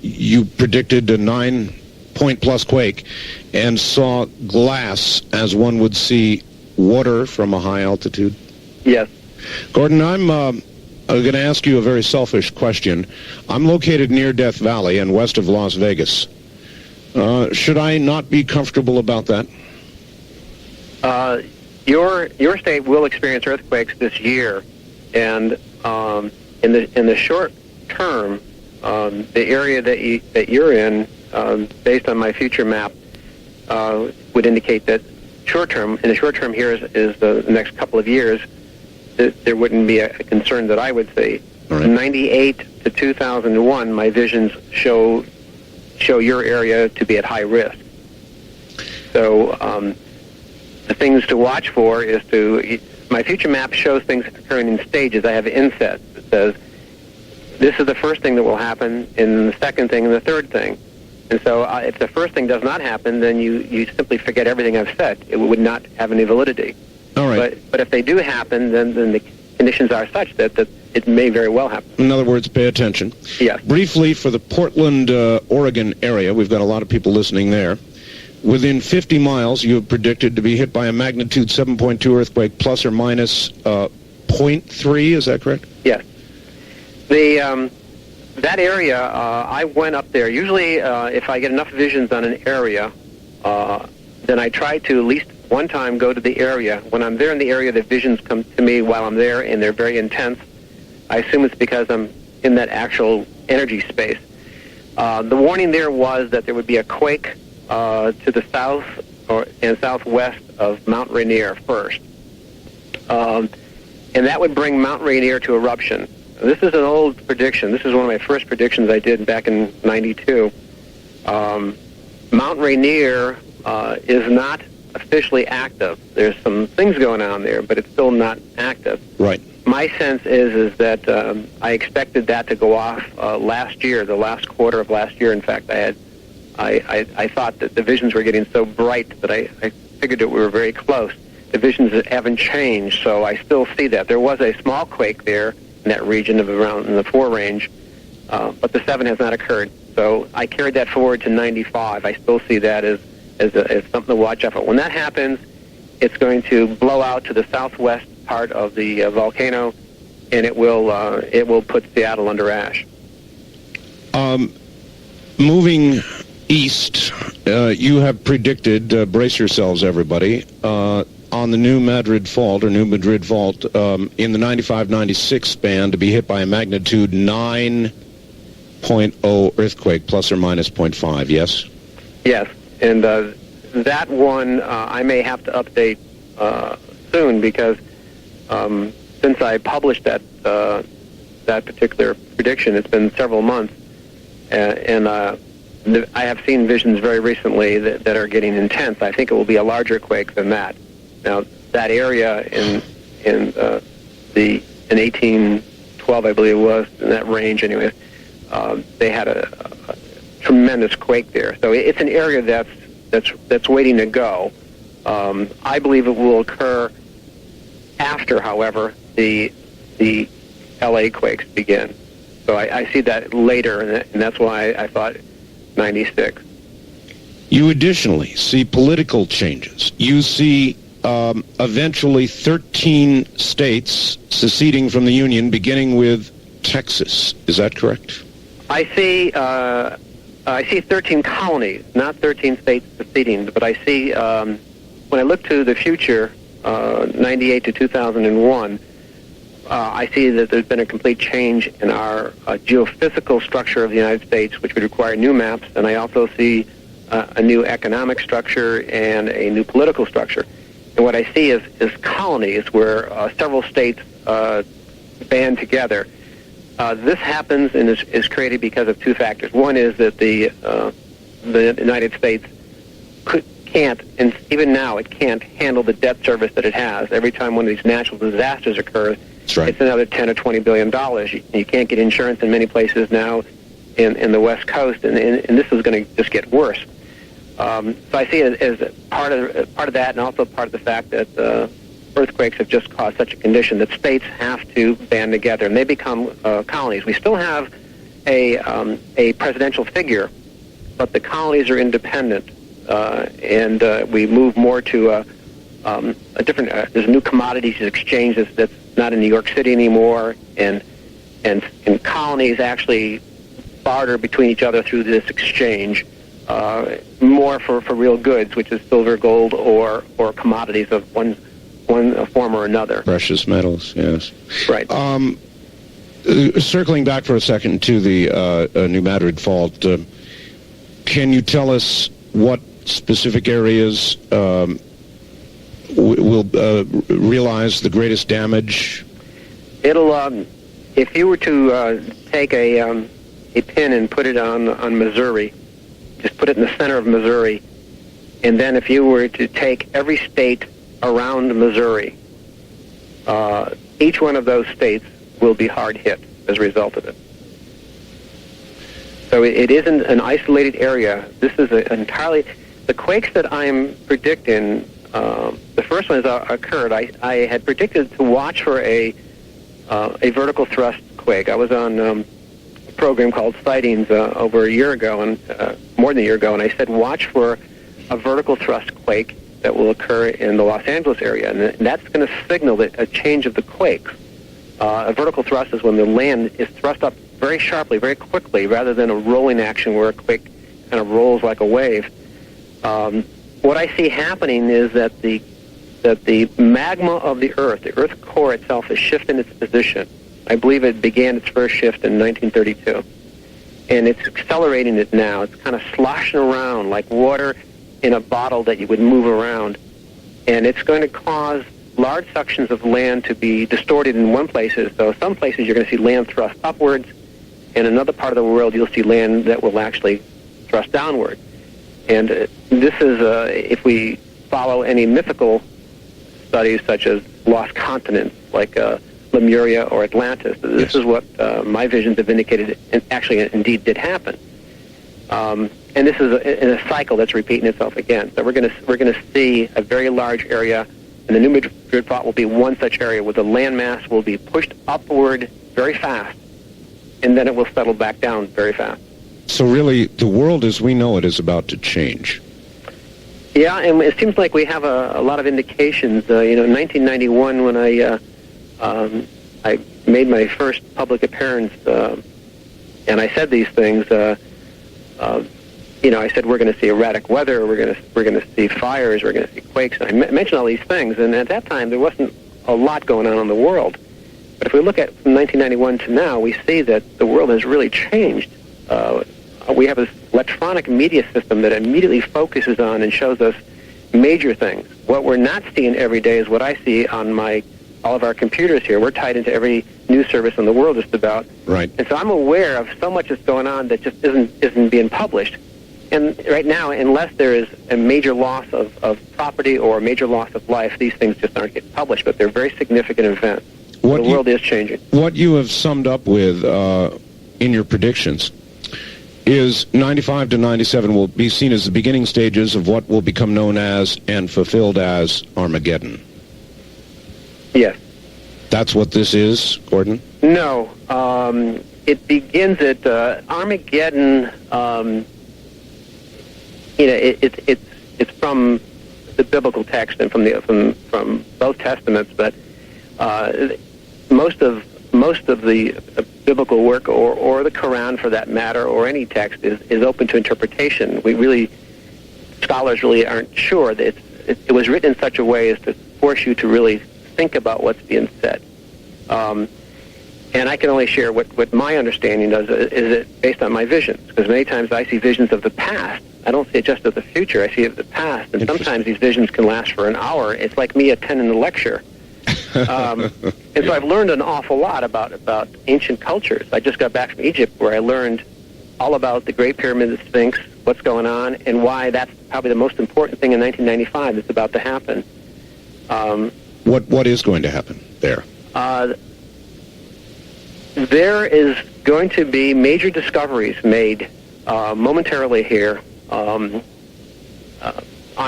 you predicted a 9-point-plus quake and saw glass as one would see water from a high altitude. Yes. Gordon, I'm going to ask you a very selfish question. I'm located near Death Valley and west of Las Vegas. Should I not be comfortable about that? Your state will experience earthquakes this year, and in the short term, the area that you're in, based on my future map, would indicate that in the short term here is the next couple of years, there wouldn't be a concern that I would see. Right. From 98 to 2001, my visions show your area to be at high risk. So the things to watch for is my future map shows things occurring in stages. I have insets that says, this is the first thing that will happen, and the second thing, and the third thing. And so if the first thing does not happen, then you simply forget everything I've said. It would not have any validity. All right. But if they do happen, then the conditions are such that it may very well happen. In other words, pay attention. Yes. Briefly, for the Portland, Oregon area, we've got a lot of people listening there. Within 50 miles, you have predicted to be hit by a magnitude 7.2 earthquake, plus or minus 0.3, is that correct? Yes. That area, I went up there. Usually, if I get enough visions on an area, then I try to at least one time go to the area. When I'm there in the area, the visions come to me while I'm there, and they're very intense. I assume it's because I'm in that actual energy space. The warning there was that there would be a quake to the south and southwest of Mount Rainier first. And that would bring Mount Rainier to eruption. This is an old prediction. This is one of my first predictions I did back in '92. Mount Rainier is not officially active. There's some things going on there, but it's still not active. Right. My sense is that I expected that to go off last year, the last quarter of last year. In fact, I thought that the visions were getting so bright that I figured that we were very close. The visions haven't changed, so I still see that. There was a small quake there in that region of around in the 4 range, but the 7 has not occurred. So I carried that forward to 95. I still see that as something to watch out for. When that happens, it's going to blow out to the southwest part of the volcano, and it will put Seattle under ash. Moving east, you have predicted, brace yourselves everybody, on the New Madrid Fault, or New Madrid Fault, in the 95-96 span to be hit by a magnitude 9.0 earthquake, plus or minus 0.5, yes? Yes, and that one I may have to update soon, because since I published that particular prediction, it's been several months, and I have seen visions very recently that are getting intense. I think it will be a larger quake than that. Now, that area in 1812, I believe it was, in that range anyway, they had a tremendous quake there. So it's an area that's waiting to go. I believe it will occur after, however, the LA quakes begin. So I see that later, and that's why I thought 96. You additionally see political changes. You see eventually 13 states seceding from the Union, beginning with Texas. Is that correct? I see 13 colonies, not 13 states seceding, but I see, when I look to the future, 98 to 2001, I see that there's been a complete change in our geophysical structure of the United States, which would require new maps, and I also see a new economic structure and a new political structure. And what I see is colonies where several states band together. This happens and is created because of 2 factors. One is that the United States can't, and even now it can't handle the debt service that it has. Every time one of these natural disasters occurs, That's right. It's another $10 or $20 billion. You can't get insurance in many places now in the West Coast, and this is going to just get worse. So I see it as part of that, and also part of the fact that earthquakes have just caused such a condition that states have to band together, and they become colonies. We still have a presidential figure, but the colonies are independent, and we move more to a different. There's a new commodities exchange that's not in New York City anymore, and colonies actually barter between each other through this exchange. More for real goods, which is silver, gold, or commodities of one form or another. Precious metals, yes. Right. Circling back for a second to the New Madrid Fault, can you tell us what specific areas will realize the greatest damage? It'll, if you were to take a pin and put it on Missouri, just put it in the center of Missouri, and then if you were to take every state around Missouri, each one of those states will be hard hit as a result of it. So it isn't an isolated area. This is entirely... The quakes that I'm predicting, the first one has occurred. I had predicted to watch for a vertical thrust quake. I was on a program called Sightings over a year ago, and more than a year ago, and I said watch for a vertical thrust quake that will occur in the Los Angeles area, and that's going to signal a change of the quakes. A vertical thrust is when the land is thrust up very sharply, very quickly, rather than a rolling action where a quake kind of rolls like a wave. What I see happening is that the magma of the Earth core itself, is shifting its position. I believe it began its first shift in 1932, and it's accelerating it now. It's kind of sloshing around like water in a bottle that you would move around, and it's going to cause large sections of land to be distorted in one places. So some places you're going to see land thrust upwards, and another part of the world you'll see land that will actually thrust downward. And this is, if we follow any mythical studies such as lost continents like Lemuria or Atlantis. This is what my visions have indicated, and actually indeed did happen. And this is in a cycle that's repeating itself again. So we're going to see a very large area, and the New Madrid fault will be one such area where the landmass will be pushed upward very fast, and then it will settle back down very fast. So really, the world as we know it is about to change. Yeah, and it seems like we have a lot of indications. In 1991, when I made my first public appearance, and I said these things. I said we're going to see erratic weather, we're going to see fires, we're going to see quakes. And I mentioned all these things, and at that time there wasn't a lot going on in the world. But if we look at from 1991 to now, we see that the world has really changed. We have this electronic media system that immediately focuses on and shows us major things. What we're not seeing every day is what I see on all of our computers here. We're tied into every news service in the world just about. Right. And so I'm aware of so much that's going on that just isn't being published. And right now, unless there is a major loss of property or a major loss of life, these things just aren't getting published, but they're very significant events. The world is changing. What you have summed up with in your predictions is 95 to 97 will be seen as the beginning stages of what will become known as and fulfilled as Armageddon. Yes. That's what this is, Gordon? No. It begins at Armageddon. It's from the biblical text and from both testaments, but most of the biblical work or the Quran, for that matter, or any text is open to interpretation. Scholars really aren't sure. It was written in such a way as to force you to really think about what's being said. And I can only share what my understanding is it based on my visions, because many times I see visions of the past. I don't see it just of the future. I see it of the past, and sometimes these visions can last for an hour. It's like me attending a lecture. And so I've learned an awful lot about ancient cultures. I just got back from Egypt, where I learned all about the Great Pyramid, the Sphinx, what's going on, and why that's probably the most important thing in 1995 that's about to happen. What is going to happen there? There is going to be major discoveries made momentarily here. I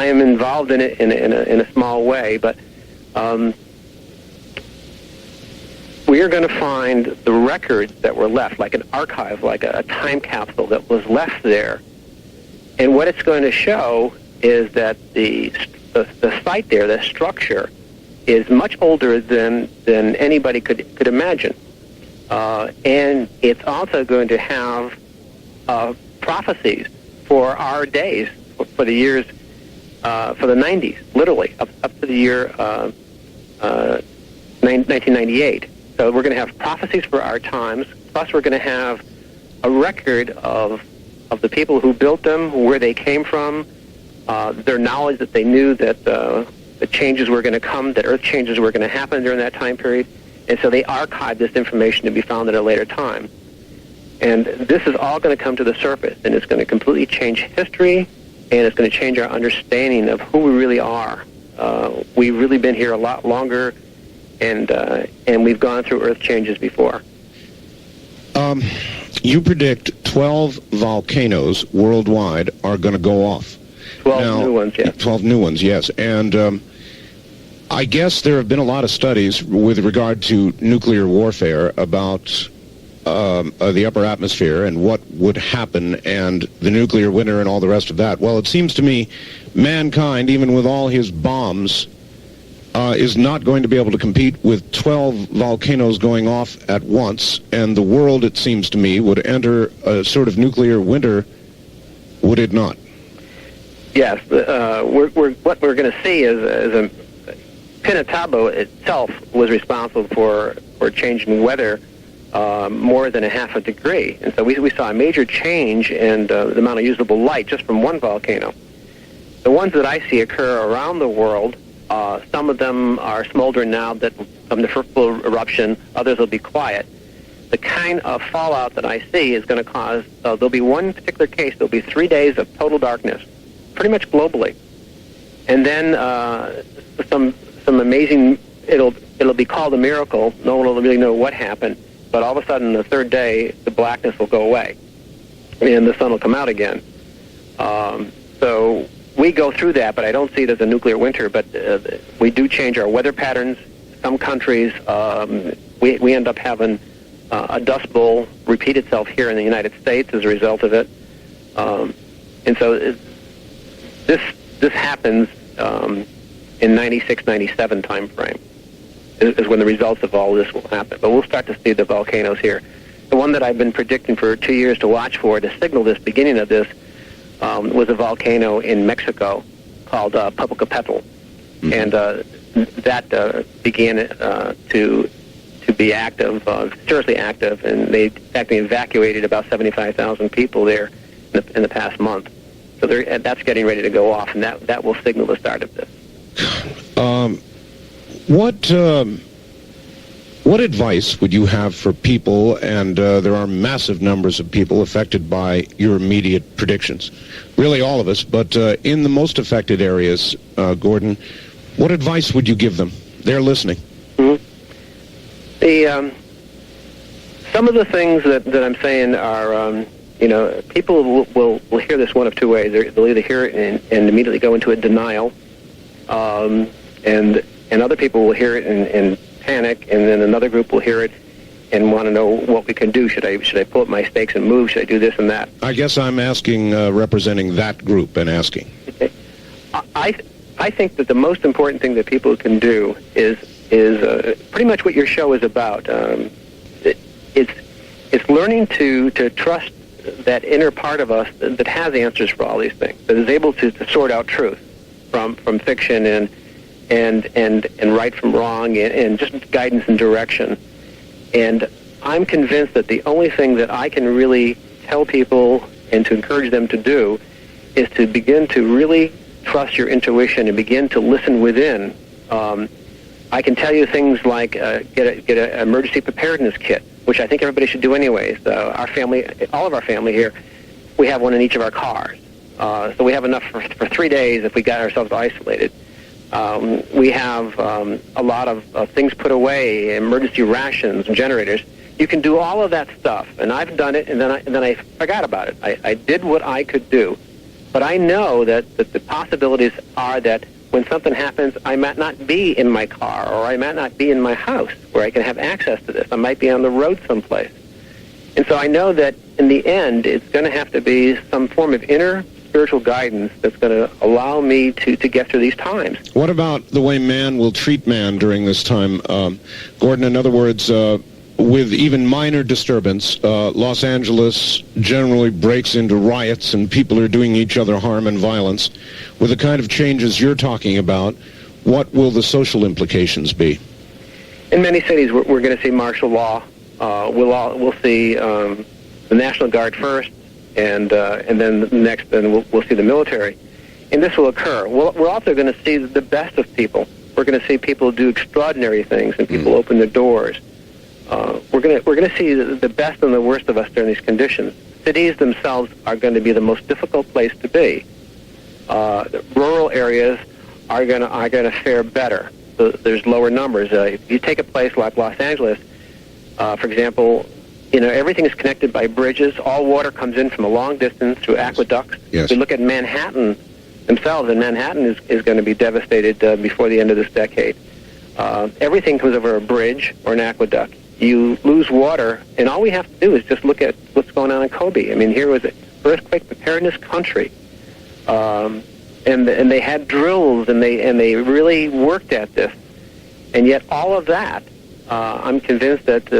am involved in it in a small way, but we are going to find the records that were left, like an archive, like a time capsule that was left there. And what it's going to show is that the site there, the structure, is much older than anybody could imagine. And it's also going to have prophecies for our days, for the years, for the 90s, literally, up to the year 1998. So we're going to have prophecies for our times, plus we're going to have a record of the people who built them, where they came from, their knowledge that they knew that the changes were going to come, that earth changes were going to happen during that time period. And so they archived this information to be found at a later time. And this is all going to come to the surface, and it's going to completely change history, and it's going to change our understanding of who we really are. We've really been here a lot longer, and we've gone through earth changes before. You predict 12 volcanoes worldwide are going to go off. 12 new ones, yes. 12 new ones, yes. And I guess there have been a lot of studies with regard to nuclear warfare about the upper atmosphere and what would happen and the nuclear winter and all the rest of that. Well, it seems to me mankind, even with all his bombs, is not going to be able to compete with 12 volcanoes going off at once, and the world, it seems to me, would enter a sort of nuclear winter, would it not? Yes. What we're going to see is Pinatubo itself was responsible for changing weather more than a half a degree. And so we saw a major change in the amount of usable light just from one volcano. The ones that I see occur around the world, some of them are smoldering now that from the full eruption, others will be quiet. The kind of fallout that I see is going to cause, there'll be one particular case, there'll be 3 days of total darkness, pretty much globally. and then some amazing. It'll be called a miracle. No one will really know what happened, but all of a sudden, the third day, the blackness will go away, and the sun will come out again. So we go through that, but I don't see it as a nuclear winter. But we do change our weather patterns. Some countries, we end up having a dust bowl repeat itself here in the United States as a result of it. And so this happens in 96, 97 time frame is when the results of all this will happen. But we'll start to see the volcanoes here. The one that I've been predicting for 2 years to watch for, to signal this beginning of this, was a volcano in Mexico called Popocatépetl. Mm-hmm. And that began to be active, seriously active, and they actually evacuated about 75,000 people there in the past month. So that's getting ready to go off, and that will signal the start of this. What advice would you have for people, and there are massive numbers of people affected by your immediate predictions, really all of us, but in the most affected areas, Gordon, what advice would you give them? They're listening. Mm-hmm. Some of the things that I'm saying are, people will hear this one of two ways. They'll either hear it and immediately go into a denial, and other people will hear it and panic, and then another group will hear it and want to know what we can do. Should I pull up my stakes and move? Should I do this and that? I guess I'm asking, representing that group and asking. Okay. I think that the most important thing that people can do is pretty much what your show is about. It's learning to trust that inner part of us that has answers for all these things, that is able to sort out truth from fiction and right from wrong, and just guidance and direction. And I'm convinced that the only thing that I can really tell people and to encourage them to do is to begin to really trust your intuition and begin to listen within. I can tell you things like get an emergency preparedness kit, which I think everybody should do anyways. Our family, all of our family here, we have one in each of our cars. So we have enough for 3 days if we got ourselves isolated. We have a lot of things put away, emergency rations and generators. You can do all of that stuff, and I've done it, and then I forgot about it. I did what I could do. But I know that the possibilities are that when something happens, I might not be in my car, or I might not be in my house where I can have access to this. I might be on the road someplace. And so I know that in the end, it's going to have to be some form of inner spiritual guidance that's going to allow me to get through these times. What about the way man will treat man during this time? Gordon, in other words, with even minor disturbance, Los Angeles generally breaks into riots and people are doing each other harm and violence. With the kind of changes you're talking about, what will the social implications be? In many cities, we're going to see martial law. We'll see the National Guard first, and then next, we'll see the military. And this will occur. We're also going to see the best of people. We're going to see people do extraordinary things, and people open their doors. We're going to see the best and the worst of us during these conditions. Cities themselves are going to be the most difficult place to be. The rural areas are going to fare better. So there's lower numbers. If you take a place like Los Angeles, for example, everything is connected by bridges. All water comes in from a long distance through aqueducts. Yes. We look at Manhattan themselves, and Manhattan is going to be devastated before the end of this decade. Everything comes over a bridge or an aqueduct. You lose water, and all we have to do is just look at what's going on in Kobe. I mean, here was an earthquake preparedness country, and they had drills, and they really worked at this. And yet, all of that, I'm convinced that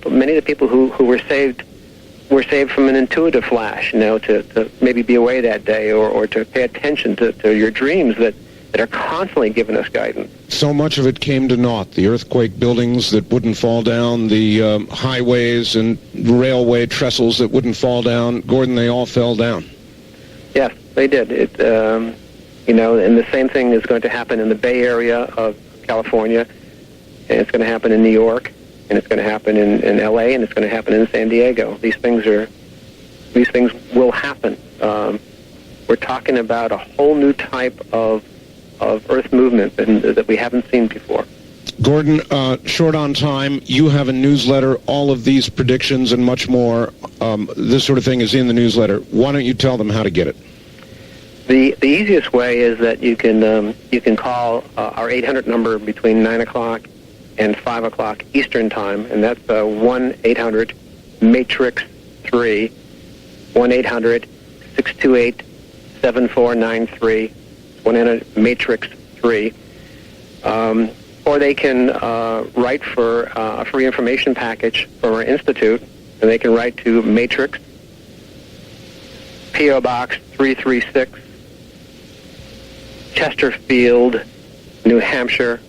many of the people who were saved from an intuitive flash, to maybe be away that day or to pay attention to your dreams that are constantly giving us guidance. So much of it came to naught. The earthquake buildings that wouldn't fall down, the highways and railway trestles that wouldn't fall down. Gordon, they all fell down. Yes, they did. And the same thing is going to happen in the Bay Area of California, and it's going to happen in New York, and it's going to happen in L.A., and it's going to happen in San Diego. These things will happen. We're talking about a whole new type of Earth movement that we haven't seen before. Gordon, short on time, you have a newsletter. All of these predictions and much more, this sort of thing is in the newsletter. Why don't you tell them how to get it? The easiest way is that you can call our 800 number between 9 o'clock and 5 o'clock Eastern Time, and that's 1-800-MATRIX-3, 1-800-628-7493, 1-800-MATRIX-3. Or they can write for a free information package from our institute, and they can write to Matrix, P.O. Box 336, Chesterfield, New Hampshire,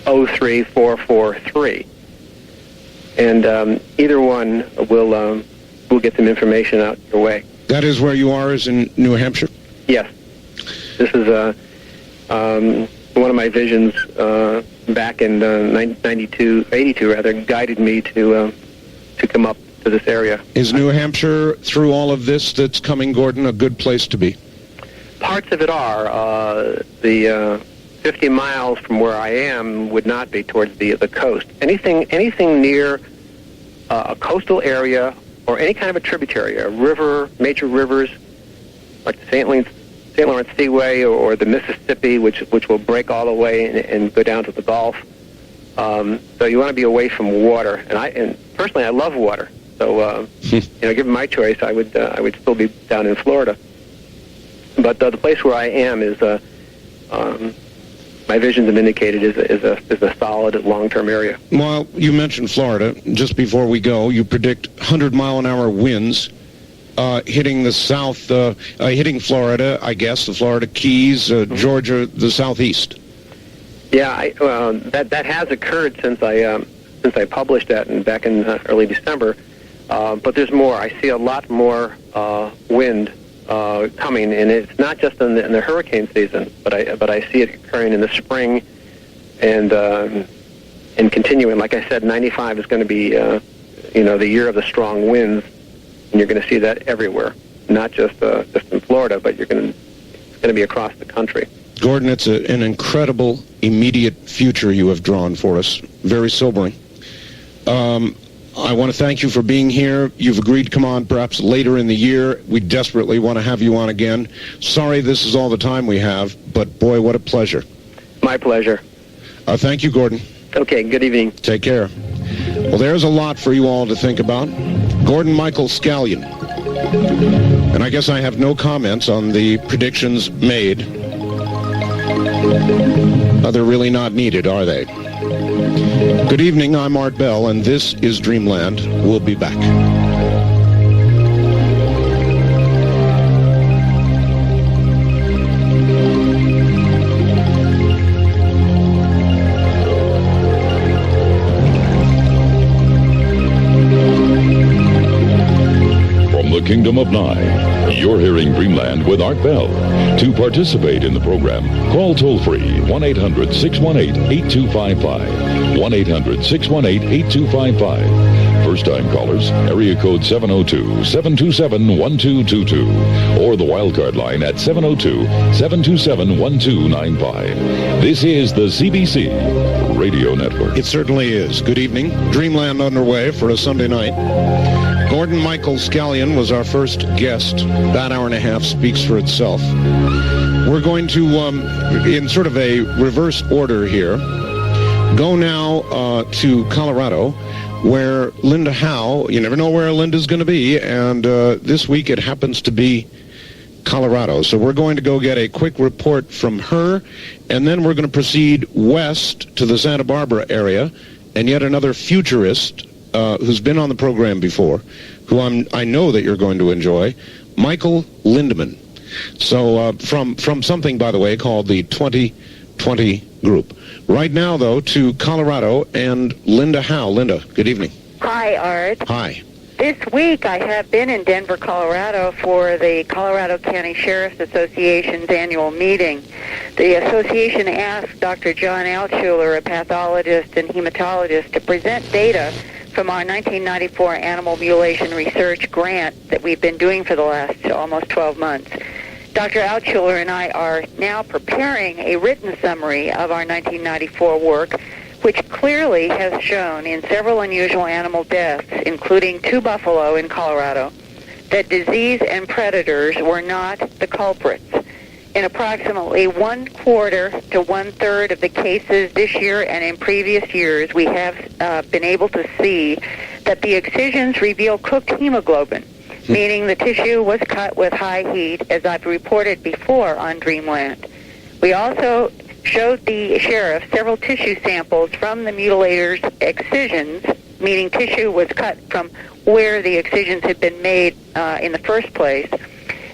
03443. And either one will get some information out your way. That is where you are, is in New Hampshire? Yes. This is one of my visions back in 82 rather, guided me to come up to this area. Is New Hampshire, through all of this that's coming, Gordon, a good place to be? Parts of it are. The 50 miles from where I am would not be towards the coast. Anything near a coastal area or any kind of a tributary, a river, major rivers, like the St. Lawrence Seaway or the Mississippi, which will break all the way and go down to the Gulf. So you want to be away from water, and personally I love water. So given my choice, I would still be down in Florida. But the place where I am is my visions have indicated is a solid long-term area. Well, you mentioned Florida. Just before we go, you predict 100-mile-an-hour winds. Hitting the south, hitting Florida, I guess, the Florida Keys, Georgia, the southeast. Yeah, that has occurred since I published that back in early December. But there's more. I see a lot more wind coming, and it's not just in the hurricane season, but I see it occurring in the spring and continuing. Like I said, 95 is going to be the year of the strong winds. And you're going to see that everywhere, not just in Florida, but it's going to be across the country. Gordon, it's an incredible immediate future you have drawn for us. Very sobering. I want to thank you for being here. You've agreed to come on perhaps later in the year. We desperately want to have you on again. Sorry this is all the time we have, but boy, what a pleasure. My pleasure. Thank you, Gordon. Okay, good evening. Take care. Well, there's a lot for you all to think about. Gordon Michael Scallion. And I guess I have no comments on the predictions made. They're really not needed, are they? Good evening, I'm Art Bell, and this is Dreamland. We'll be back. Kingdom of Nye. You're hearing Dreamland with Art Bell. To participate in the program, call toll-free 1-800-618-8255. 1-800-618-8255. First-time callers, area code 702-727-1222. Or the wildcard line at 702-727-1295. This is the CBC Radio Network. It certainly is. Good evening. Dreamland underway for a Sunday night. Gordon Michael Scallion was our first guest. That hour and a half speaks for itself. We're going to, in sort of a reverse order here, go now to Colorado, where Linda Howe, you never know where Linda's going to be, and this week it happens to be Colorado. So we're going to go get a quick report from her, and then we're going to proceed west to the Santa Barbara area, and yet another futurist who's been on the program before, who I know that you're going to enjoy, Michael Lindemann. So from something, by the way, called the 2020 Group. Right now, though, to Colorado and Linda Howe. Linda, good evening. Hi, Art. Hi. This week I have been in Denver, Colorado for the Colorado County Sheriff's Association's annual meeting. The association asked Dr. John Altshuler, a pathologist and hematologist, to present data from our 1994 animal mutilation research grant that we've been doing for the last almost 12 months. Dr. Altshuler and I are now preparing a written summary of our 1994 work, which clearly has shown in several unusual animal deaths, including 2 buffalo in Colorado, that disease and predators were not the culprits. In approximately 1/4 to 1/3 of the cases this year and in previous years, we have been able to see that the excisions reveal cooked hemoglobin, meaning the tissue was cut with high heat, as I've reported before on Dreamland. We also showed the sheriff several tissue samples from the mutilator's excisions, meaning tissue was cut from where the excisions had been made in the first place,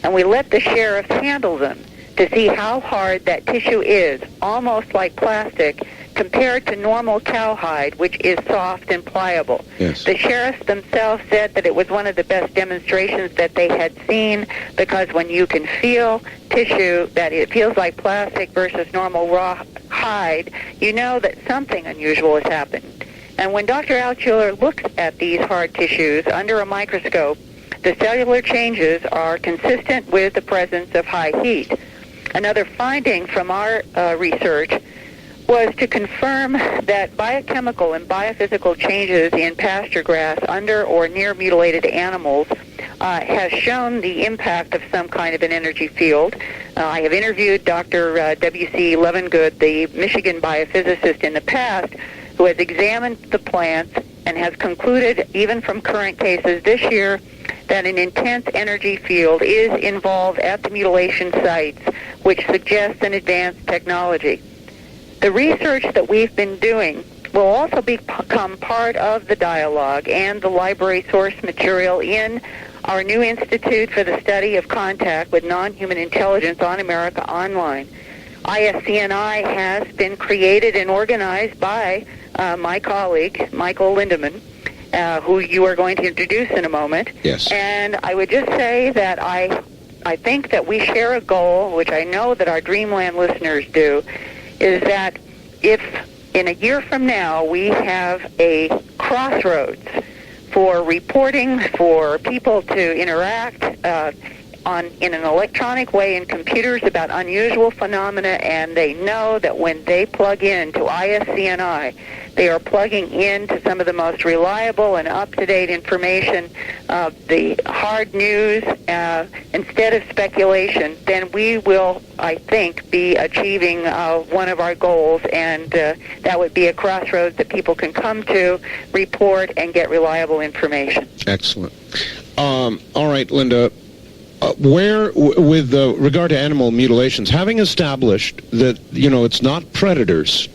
and we let the sheriff handle them to see how hard that tissue is, almost like plastic, compared to normal cowhide, which is soft and pliable. Yes. The sheriffs themselves said that it was one of the best demonstrations that they had seen, because when you can feel tissue, that it feels like plastic versus normal raw hide, you know that something unusual has happened. And when Dr. Altshuler looks at these hard tissues under a microscope, the cellular changes are consistent with the presence of high heat. Another finding from our research was to confirm that biochemical and biophysical changes in pasture grass under or near mutilated animals has shown the impact of some kind of an energy field. I have interviewed Dr. W.C. Levengood, the Michigan biophysicist, in the past, who has examined the plants and has concluded, even from current cases this year, that an intense energy field is involved at the mutilation sites, which suggests an advanced technology. The research that we've been doing will also become part of the dialogue and the library source material in our new Institute for the Study of Contact with Non-Human Intelligence on America Online. ISCNI has been created and organized by my colleague, Michael Lindemann, who you are going to introduce in a moment. Yes. And I would just say that I think that we share a goal, which I know that our Dreamland listeners do, is that if in a year from now we have a crossroads for reporting, for people to interact in an electronic way in computers about unusual phenomena, and they know that when they plug in to ISCNI, they are plugging into some of the most reliable and up-to-date information, the hard news, instead of speculation, then we will, I think, be achieving one of our goals, and that would be a crossroads that people can come to, report, and get reliable information. Excellent. All right, Linda. Where, with regard to animal mutilations, having established that, it's not predators,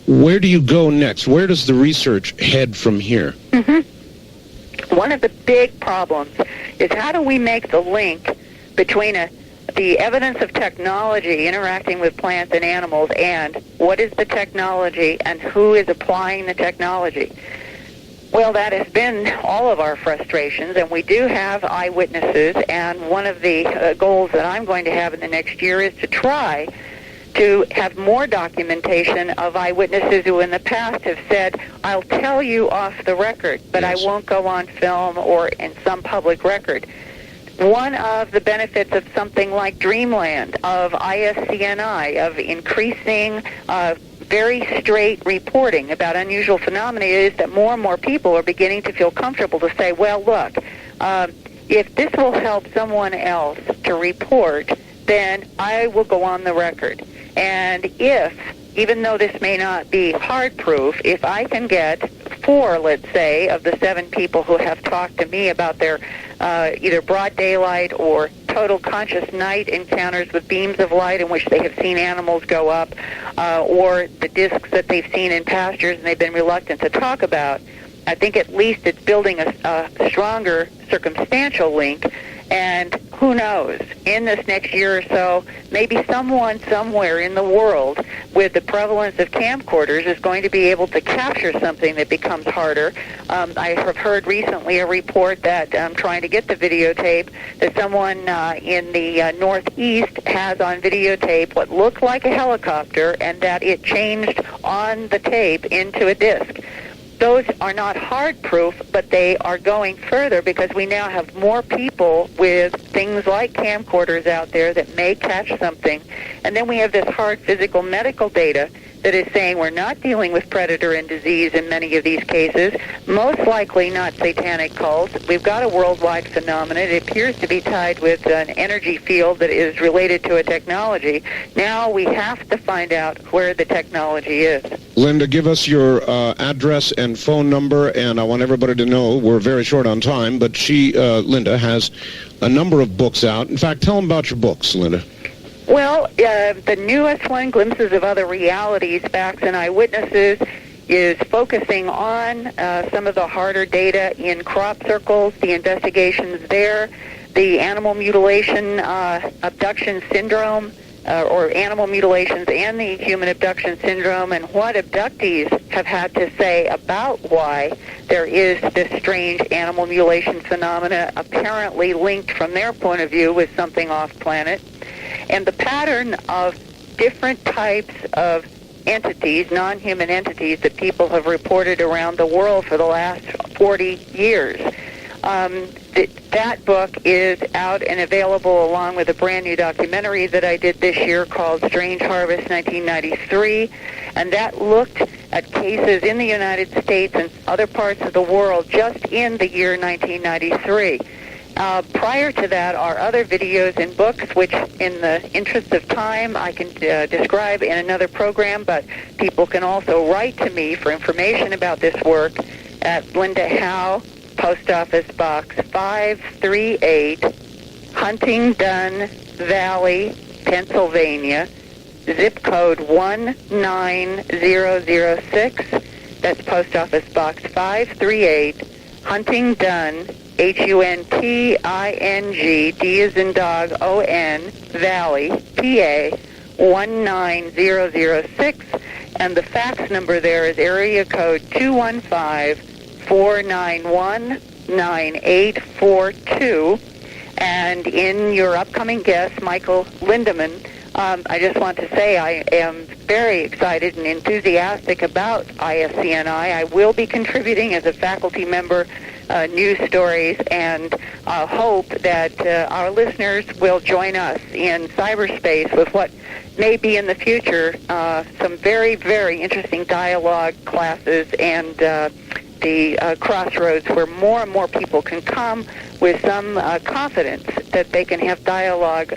where do you go next? Where does the research head from here? Mm-hmm. One of the big problems is how do we make the link between the evidence of technology interacting with plants and animals and what is the technology and who is applying the technology? Well, that has been all of our frustrations, and we do have eyewitnesses, and one of the goals that I'm going to have in the next year is to try to have more documentation of eyewitnesses who in the past have said, I'll tell you off the record, but yes, I won't go on film or in some public record. One of the benefits of something like Dreamland, of ISCNI, of increasing very straight reporting about unusual phenomena is that more and more people are beginning to feel comfortable to say, well, look, if this will help someone else to report, then I will go on the record. And if, even though this may not be hard proof, if I can get 4, let's say, of the 7 people who have talked to me about their either broad daylight or total conscious night encounters with beams of light in which they have seen animals go up, or the discs that they've seen in pastures and they've been reluctant to talk about, I think at least it's building a stronger circumstantial link. And who knows, in this next year or so, maybe someone somewhere in the world with the prevalence of camcorders is going to be able to capture something that becomes harder. I have heard recently a report that trying to get the videotape, that someone in the Northeast has on videotape what looked like a helicopter, and that it changed on the tape into a disc. those are not hard proof, but they are going further because we now have more people with things like camcorders out there that may catch something. And then we have this hard physical medical data that is saying we're not dealing with predator and disease in many of these cases, most likely not satanic cults. We've got a worldwide phenomenon. It appears to be tied with an energy field that is related to a technology. Now we have to find out where the technology is. Linda, give us your address and phone number, and I want everybody to know we're very short on time, but Linda, has a number of books out. In fact, tell them about your books, Linda. Well, the newest one, Glimpses of Other Realities, Facts and Eyewitnesses, is focusing on some of the harder data in crop circles, the investigations there, the animal mutilation abduction syndrome, or animal mutilations and the human abduction syndrome, and what abductees have had to say about why there is this strange animal mutilation phenomena apparently linked from their point of view with something off-planet. And the pattern of different types of entities, non-human entities, that people have reported around the world for the last 40 years. That book is out and available along with a brand new documentary that I did this year called Strange Harvest 1993, and that looked at cases in the United States and other parts of the world just in the year 1993. Prior to that are other videos and books, which in the interest of time I can describe in another program, but people can also write to me for information about this work at Linda Howe, Post Office Box 538, Huntingdon Valley, Pennsylvania, zip code 19006. That's Post Office Box 538, Huntingdon, Hunting, D as in dog, O-N, Valley, PA, 19006, and the fax number there is area code 215-491-9842. And in your upcoming guest, Michael Lindemann, I just want to say I am very excited and enthusiastic about ISCNI. I will be contributing as a faculty member news stories, and hope that our listeners will join us in cyberspace with what may be in the future some very, very interesting dialogue classes and the crossroads where more and more people can come with some confidence that they can have dialogue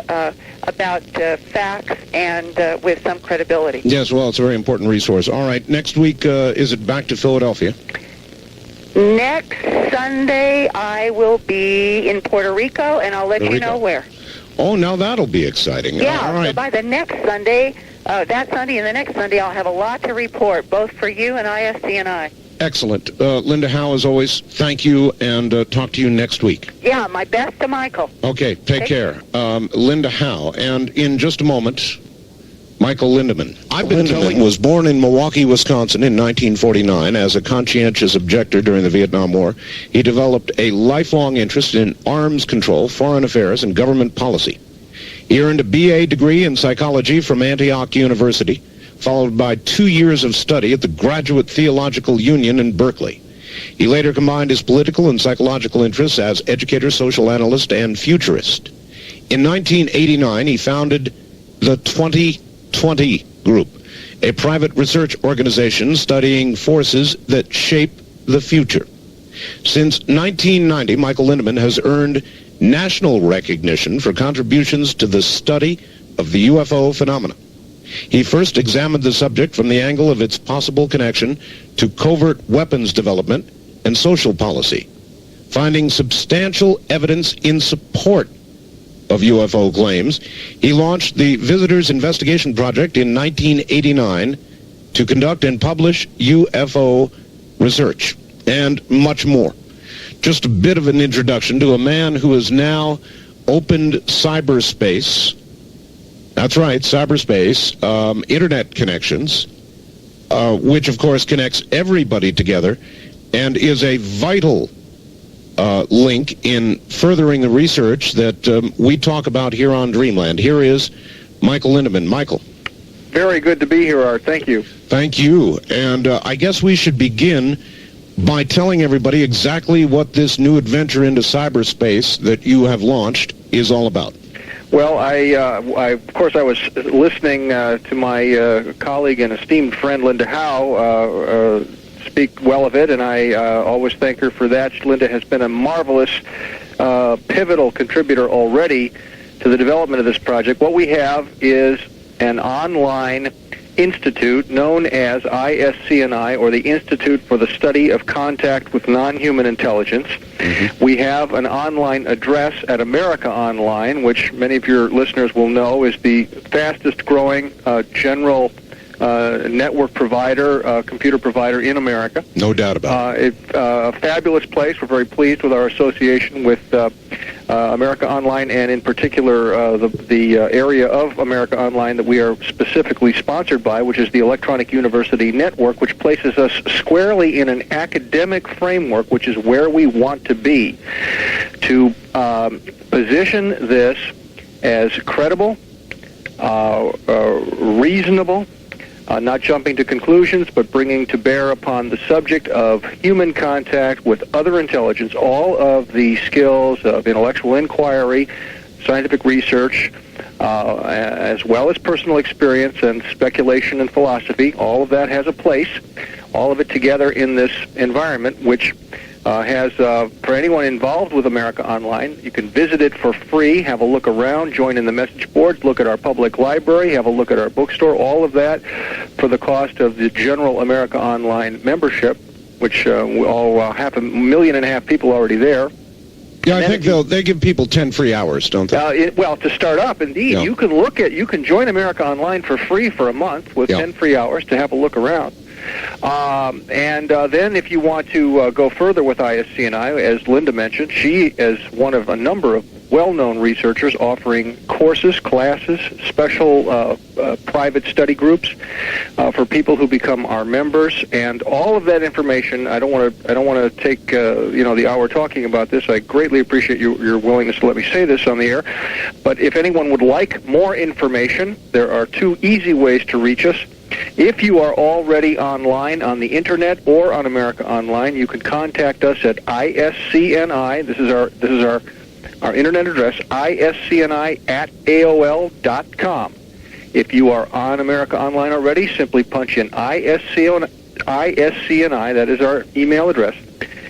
about facts and with some credibility. Yes, well, it's a very important resource. All right, next week, is it back to Philadelphia? Next Sunday, I will be in Puerto Rico, and I'll let you know where. Oh, now that'll be exciting. Yeah, all right. So by the next Sunday, that Sunday and the next Sunday, I'll have a lot to report, both for you and ISCNI. Excellent. Linda Howe, as always, thank you, and talk to you next week. Yeah, my best to Michael. Okay, take care. Linda Howe, and in just a moment, Michael Lindemann. Lindemann was born in Milwaukee, Wisconsin in 1949 as a conscientious objector during the Vietnam War. He developed a lifelong interest in arms control, foreign affairs, and government policy. He earned a BA degree in psychology from Antioch University, followed by 2 years of study at the Graduate Theological Union in Berkeley. He later combined his political and psychological interests as educator, social analyst, and futurist. In 1989, he founded the 2020 Group, a private research organization studying forces that shape the future. Since 1990, Michael Lindemann has earned national recognition for contributions to the study of the UFO phenomena. He first examined the subject from the angle of its possible connection to covert weapons development and social policy, finding substantial evidence in support of UFO claims. He launched the Visitors Investigation Project in 1989 to conduct and publish UFO research, and much more. Just a bit of an introduction to a man who has now opened cyberspace. That's right, cyberspace, internet connections, which of course connects everybody together and is a vital link in furthering the research that we talk about here on Dreamland. Here is Michael Lindemann. Michael. Very good to be here, Art. Thank you. Thank you. And I guess we should begin by telling everybody exactly what this new adventure into cyberspace that you have launched is all about. Well, of course, I was listening to my colleague and esteemed friend, Linda Howe, speak well of it, and I always thank her for that. Linda has been a marvelous, pivotal contributor already to the development of this project. What we have is an online institute known as ISCNI, or the Institute for the Study of Contact with Non-Human Intelligence. Mm-hmm. We have an online address at America Online, which many of your listeners will know is the fastest growing general network provider, computer provider in America. No doubt about it. A fabulous place. We're very pleased with our association with America Online, and in particular the area of America Online that we are specifically sponsored by, which is the Electronic University Network, which places us squarely in an academic framework, which is where we want to be, to position this as credible, reasonable, not jumping to conclusions, but bringing to bear upon the subject of human contact with other intelligence all of the skills of intellectual inquiry, scientific research, as well as personal experience and speculation and philosophy. All of that has a place, all of it together in this environment, which has, for anyone involved with America Online, you can visit it for free, have a look around, join in the message boards, look at our public library, have a look at our bookstore, all of that for the cost of the general America Online membership, which all 500,000 people already there. Yeah, I think they give people 10 free hours, don't they? Well, to start up, indeed, yeah. You can join America Online for free for a month with 10 free hours to have a look around. And then if you want to go further with ISCNI, as Linda mentioned, she is one of a number of well-known researchers offering courses, classes, special private study groups for people who become our members, and all of that information. I don't want to take the hour talking about this. I greatly appreciate your willingness to let me say this on the air. But if anyone would like more information, there are two easy ways to reach us. If you are already online on the internet or on America Online, you can contact us at ISCNI. This is our internet address, iscni@aol.com. If you are on America Online already, simply punch in ISCNI. That is our email address.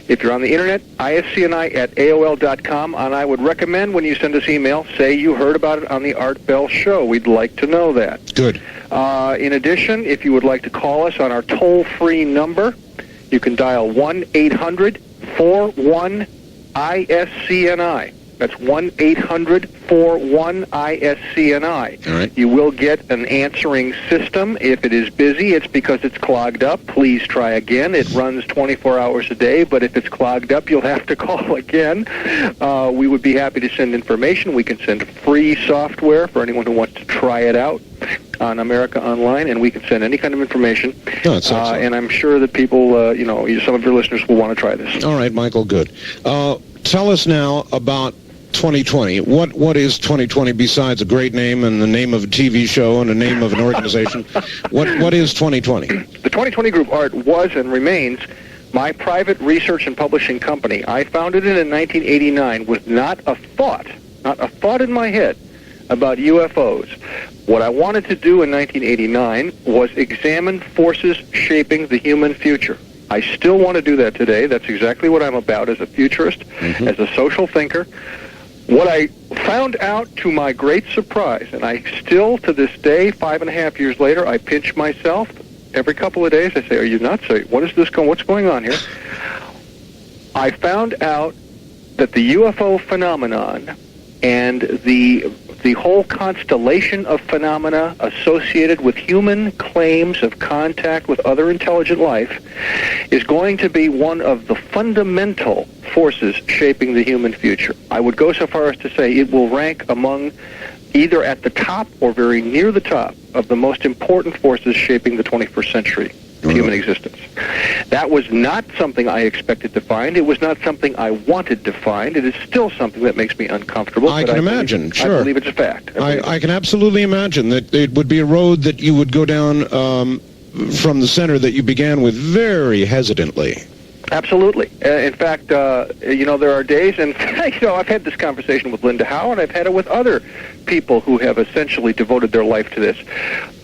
If you're on the internet, iscni@aol.com, and I would recommend when you send us email, say you heard about it on the Art Bell Show. We'd like to know that. Good. In addition, if you would like to call us on our toll-free number, you can dial 1-800-41-ISCNI. That's 1-800-41-ISCNI. All right. You will get an answering system. If it is busy, it's because it's clogged up. Please try again. It runs 24 hours a day, but if it's clogged up, you'll have to call again. We would be happy to send information. We can send free software for anyone who wants to try it out on America Online, and we can send any kind of information. Oh, that's excellent. And I'm sure that people, some of your listeners will want to try this. All right, Michael, good. Tell us now about 2020. What is 2020 besides a great name and the name of a TV show and the name of an organization? What is 2020? The 2020 Group Art was and remains my private research and publishing company. I founded it in 1989 with not a thought in my head about UFOs. What I wanted to do in 1989 was examine forces shaping the human future. I still want to do that today. That's exactly what I'm about as a futurist, as a social thinker. What I found out, to my great surprise, and I still to this day, 5.5 years later, I pinch myself every couple of days. I say, "Are you nuts? What's going on here?" I found out that the UFO phenomenon and the whole constellation of phenomena associated with human claims of contact with other intelligent life is going to be one of the fundamental forces shaping the human future. I would go so far as to say it will rank among either at the top or very near the top of the most important forces shaping the 21st century human existence. That was not something I expected to find. It was not something I wanted to find. It is still something that makes me uncomfortable. I can imagine, sure. I believe it's a fact. I can absolutely imagine that it would be a road that you would go down from the center that you began with very hesitantly. Absolutely. In fact, there are days, and I've had this conversation with Linda Howe, and I've had it with other people who have essentially devoted their life to this.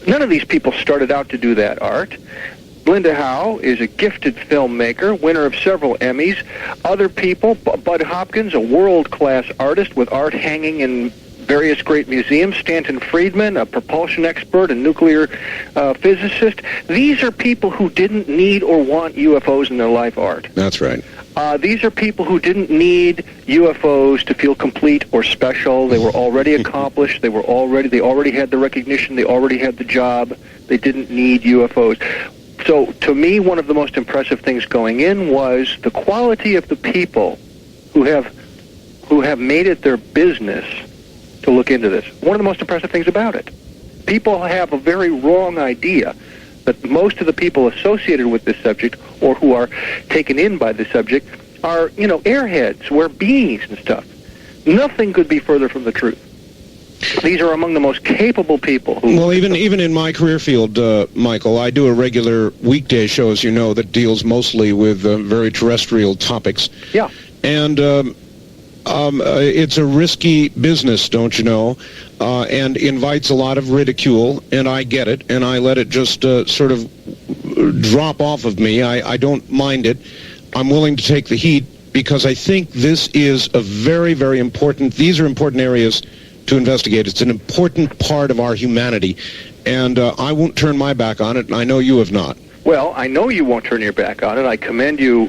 None of these people started out to do that art. Linda Howe is a gifted filmmaker, winner of several Emmys. Other people, Bud Hopkins, a world-class artist with art hanging in various great museums. Stanton Friedman, a propulsion expert and nuclear physicist. These are people who didn't need or want UFOs in their life art. That's right. These are people who didn't need UFOs to feel complete or special. They were already accomplished. They already had the recognition. They already had the job. They didn't need UFOs. So, to me, one of the most impressive things going in was the quality of the people who have made it their business to look into this. One of the most impressive things about it. People have a very wrong idea that most of the people associated with this subject or who are taken in by the subject are, airheads, wear beanies and stuff. Nothing could be further from the truth. These are among the most capable people. Well, even in my career field, Michael, I do a regular weekday show, as you know, that deals mostly with very terrestrial topics. Yeah. And it's a risky business, don't you know, and invites a lot of ridicule, and I get it, and I let it just sort of drop off of me. I don't mind it. I'm willing to take the heat because I think this is a very, very important, these are important areas to investigate. It's an important part of our humanity, and I won't turn my back on it, and I know you have not. Well, I know you won't turn your back on it. I commend you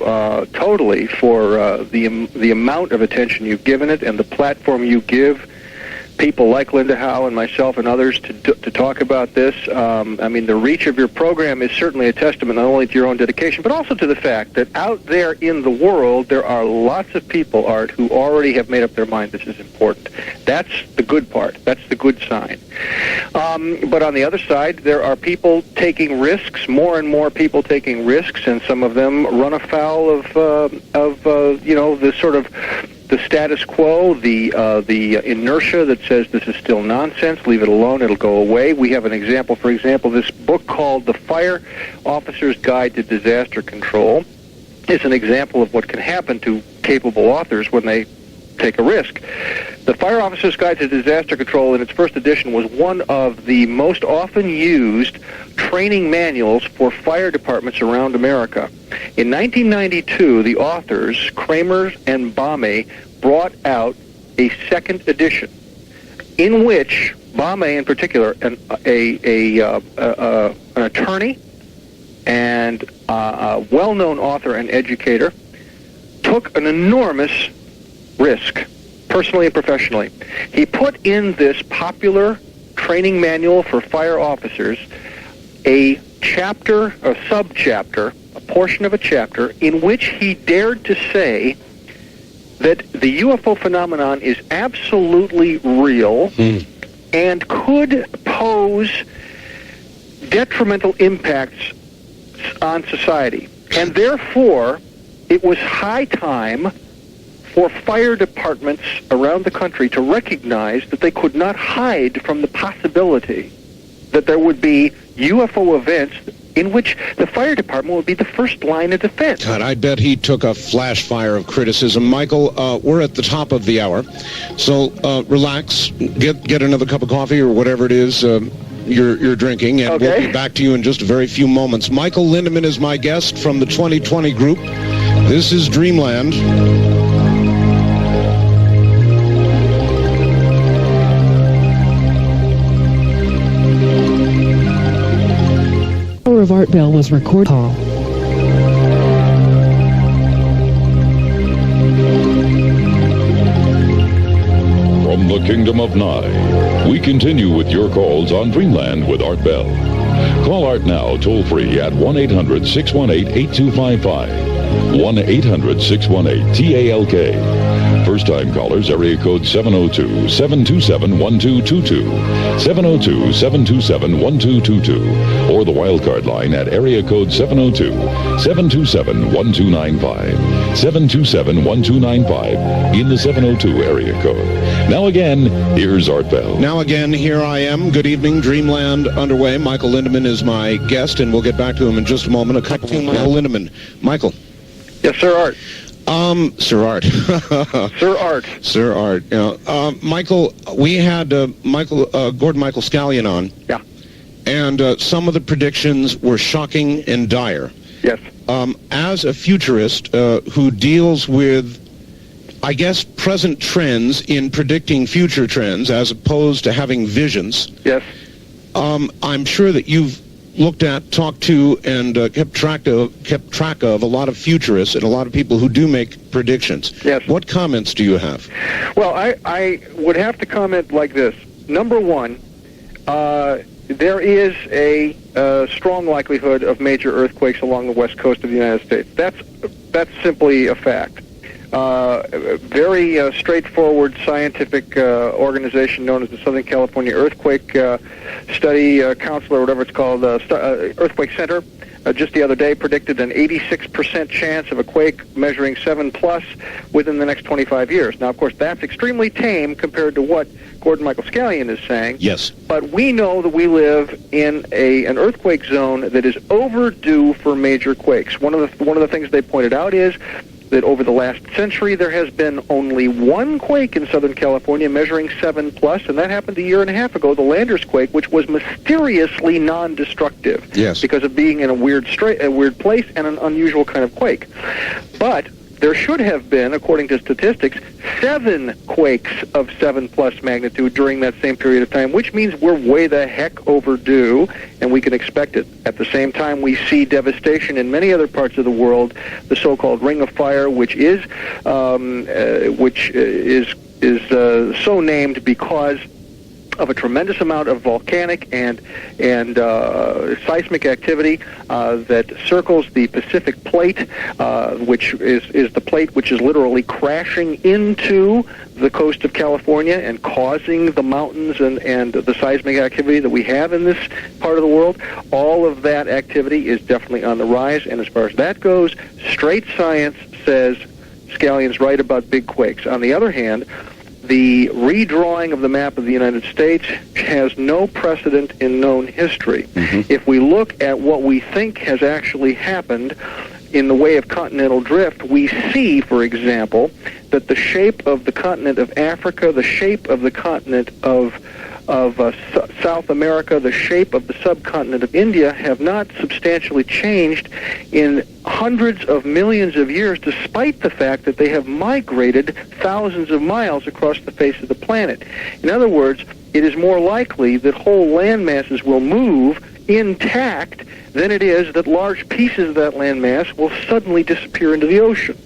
totally for the amount of attention you've given it and the platform you give people like Linda Howe and myself and others to talk about this. The reach of your program is certainly a testament not only to your own dedication, but also to the fact that out there in the world, there are lots of people, Art, who already have made up their mind this is important. That's the good part. That's the good sign. But on the other side, there are people taking risks, more and more people taking risks, and some of them run afoul of the sort of the status quo, the inertia that says this is still nonsense, leave it alone, it'll go away. We have an example, for example, this book called The Fire Officer's Guide to Disaster Control is an example of what can happen to capable authors when they take a risk. The Fire Officer's Guide to Disaster Control in its first edition was one of the most often used training manuals for fire departments around America. In 1992, the authors, Kramer and Bame, brought out a second edition in which Bame, in particular, an attorney and a well-known author and educator, took an enormous risk, personally and professionally. He put in this popular training manual for fire officers a chapter, a subchapter, a portion of a chapter, in which he dared to say that the UFO phenomenon is absolutely real and could pose detrimental impacts on society. And therefore, it was high time for fire departments around the country to recognize that they could not hide from the possibility that there would be UFO events in which the fire department would be the first line of defense. God, I bet he took a flash fire of criticism. Michael, we're at the top of the hour, so relax, get another cup of coffee or whatever it is you're drinking, and we'll be back to you in just a very few moments. Michael Lindemann is my guest from the 2020 group. This is Dreamland. Of Art Bell was recorded. Call. From the Kingdom of Nye, we continue with your calls on Dreamland with Art Bell. Call Art now toll free at 1-800-618-8255. 1-800-618-TALK. First-time callers, area code 702-727-1222. 702-727-1222. Or the wildcard line at area code 702-727-1295. 727-1295 in the 702 area code. Now again, here's Art Bell. Now again, here I am. Good evening. Dreamland underway. Michael Lindemann is my guest, and we'll get back to him in just a moment. Michael Lindemann. Michael. Yes, Sir Art. Sir Art. Sir Art. Sir Art. Yeah. Michael, we had Gordon Michael Scallion on. Yeah. And some of the predictions were shocking and dire. Yes. As a futurist who deals with, I guess, present trends in predicting future trends as opposed to having visions. Yes. I'm sure that you've looked at, talked to, and kept track of a lot of futurists and a lot of people who do make predictions. Yes. What comments do you have? Well, I would have to comment like this. Number one, there is a strong likelihood of major earthquakes along the west coast of the United States. That's simply a fact. Very straightforward scientific organization known as the Southern California Earthquake Study Council, or whatever it's called, Earthquake Center, just the other day predicted an 86% chance of a quake measuring 7+ within the next 25 years. Now, of course, that's extremely tame compared to what Gordon Michael Scallion is saying. Yes. But we know that we live in an earthquake zone that is overdue for major quakes. One of the things they pointed out is that over the last century there has been only one quake in Southern California measuring 7+, and that happened a year and a half ago, the Landers quake, which was mysteriously non-destructive. Yes. Because of being in a weird place and an unusual kind of quake. But there should have been, according to statistics, 7 quakes of 7+ magnitude during that same period of time, which means we're way the heck overdue, and we can expect it. At the same time, we see devastation in many other parts of the world, the so-called Ring of Fire, which is so named because of a tremendous amount of volcanic and seismic activity that circles the Pacific Plate, which is the plate which is literally crashing into the coast of California and causing the mountains and the seismic activity that we have in this part of the world. All of that activity is definitely on the rise, and as far as that goes, straight science says Scallion's right about big quakes. On the other hand, the redrawing of the map of the United States has no precedent in known history. Mm-hmm. If we look at what we think has actually happened in the way of continental drift, we see, for example, that the shape of the continent of Africa, the shape of the continent of South America, the shape of the subcontinent of India have not substantially changed in hundreds of millions of years, despite the fact that they have migrated thousands of miles across the face of the planet. In other words, it is more likely that whole land masses will move intact than it is that large pieces of that land mass will suddenly disappear into the ocean.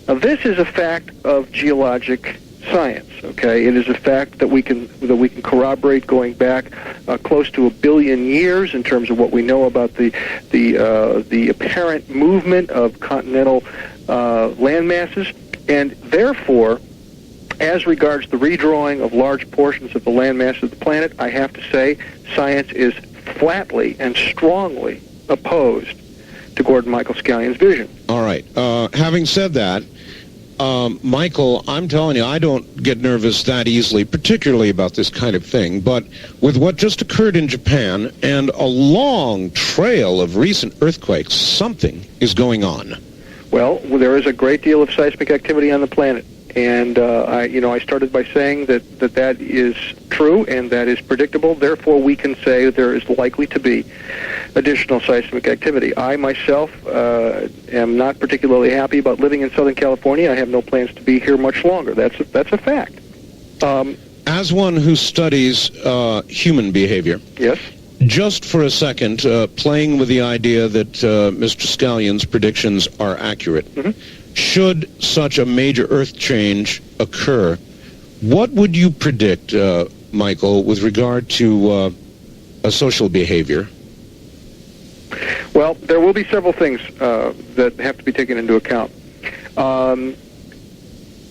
Now, this is a fact of geologic science. Okay, it is a fact that we can corroborate going back close to 1 billion years in terms of what we know about the apparent movement of continental land masses, and therefore, as regards the redrawing of large portions of the land mass of the planet, I have to say science is flatly and strongly opposed to Gordon Michael Scallion's vision. All right. Having said that, Michael, I'm telling you, I don't get nervous that easily, particularly about this kind of thing. But with what just occurred in Japan and a long trail of recent earthquakes, something is going on. Well, there is a great deal of seismic activity on the planet. And I started by saying that is true and that is predictable. Therefore, we can say that there is likely to be additional seismic activity. I myself am not particularly happy about living in Southern California. I have no plans to be here much longer. That's a fact. As one who studies human behavior, yes. Just for a second, playing with the idea that Mr. Scallion's predictions are accurate. Mm-hmm. Should such a major earth change occur, what would you predict, Michael, with regard to a social behavior? Well, there will be several things that have to be taken into account.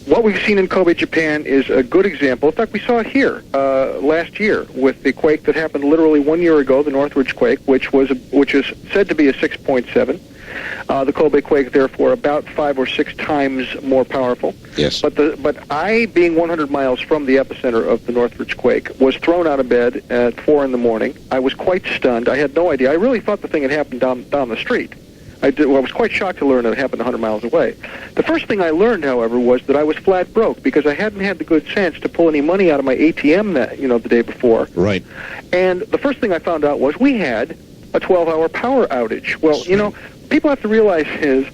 What we've seen in Kobe, Japan is a good example. In fact, we saw it here last year with the quake that happened literally 1 year ago, the Northridge quake, which is said to be a 6.7. The Kobe quake, therefore, about 5 or 6 times more powerful. Yes. But I, being 100 miles from the epicenter of the Northridge quake, was thrown out of bed at 4 in the morning. I was quite stunned. I had no idea. I really thought the thing had happened down the street. I was quite shocked to learn that it happened 100 miles away. The first thing I learned, however, was that I was flat broke because I hadn't had the good sense to pull any money out of my ATM the day before. Right. And the first thing I found out was we had a 12-hour power outage. Well, people have to realize is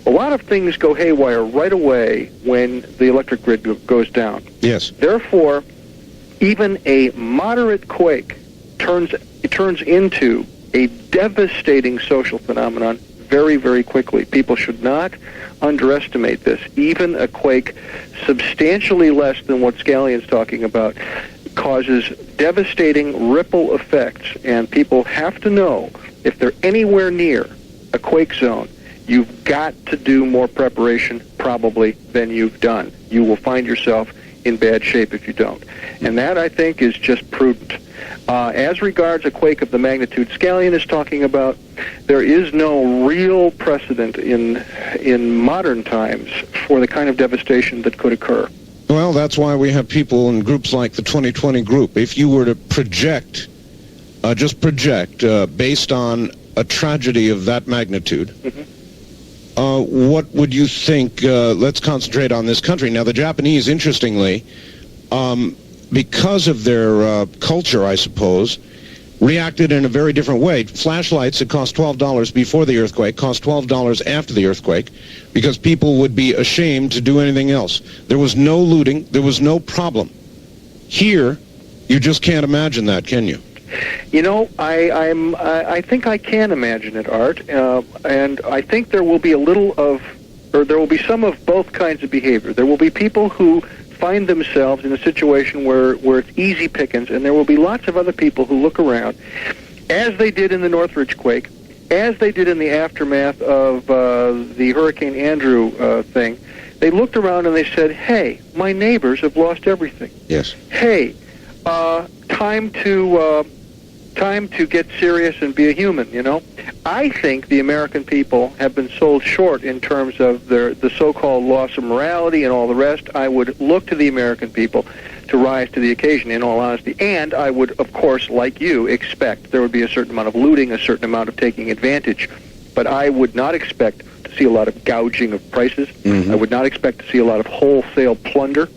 a lot of things go haywire right away when the electric grid goes down. Yes. Therefore, even a moderate quake turns into a devastating social phenomenon very, very quickly. People should not underestimate this. Even a quake substantially less than what Scallion's talking about causes devastating ripple effects, and people have to know if they're anywhere near a quake zone, you've got to do more preparation probably than you've done. You will find yourself in bad shape if you don't. And that, I think, is just prudent. As regards a quake of the magnitude Scallion is talking about, there is no real precedent in modern times for the kind of devastation that could occur. Well, that's why we have people in groups like the 2020 group. If you were to project, based on a tragedy of that magnitude, what would you think? Let's concentrate on this country. Now, the Japanese, interestingly, because of their culture, I suppose, reacted in a very different way. Flashlights that cost $12 before the earthquake cost $12 after the earthquake because people would be ashamed to do anything else. There was no looting. There was no problem. Here, you just can't imagine that, can you? I think I can imagine it, Art, and I think there will be there will be some of both kinds of behavior. There will be people who find themselves in a situation where it's easy pickings, and there will be lots of other people who look around, as they did in the Northridge quake, as they did in the aftermath of the Hurricane Andrew thing. They looked around and they said, hey, my neighbors have lost everything. Yes. Hey, time to get serious and be a human, I think the American people have been sold short in terms of the so-called loss of morality and all the rest. I would look to the American people to rise to the occasion, in all honesty. And I would, of course, like you, expect there would be a certain amount of looting, a certain amount of taking advantage. But I would not expect to see a lot of gouging of prices. I would not expect to see a lot of wholesale plunder.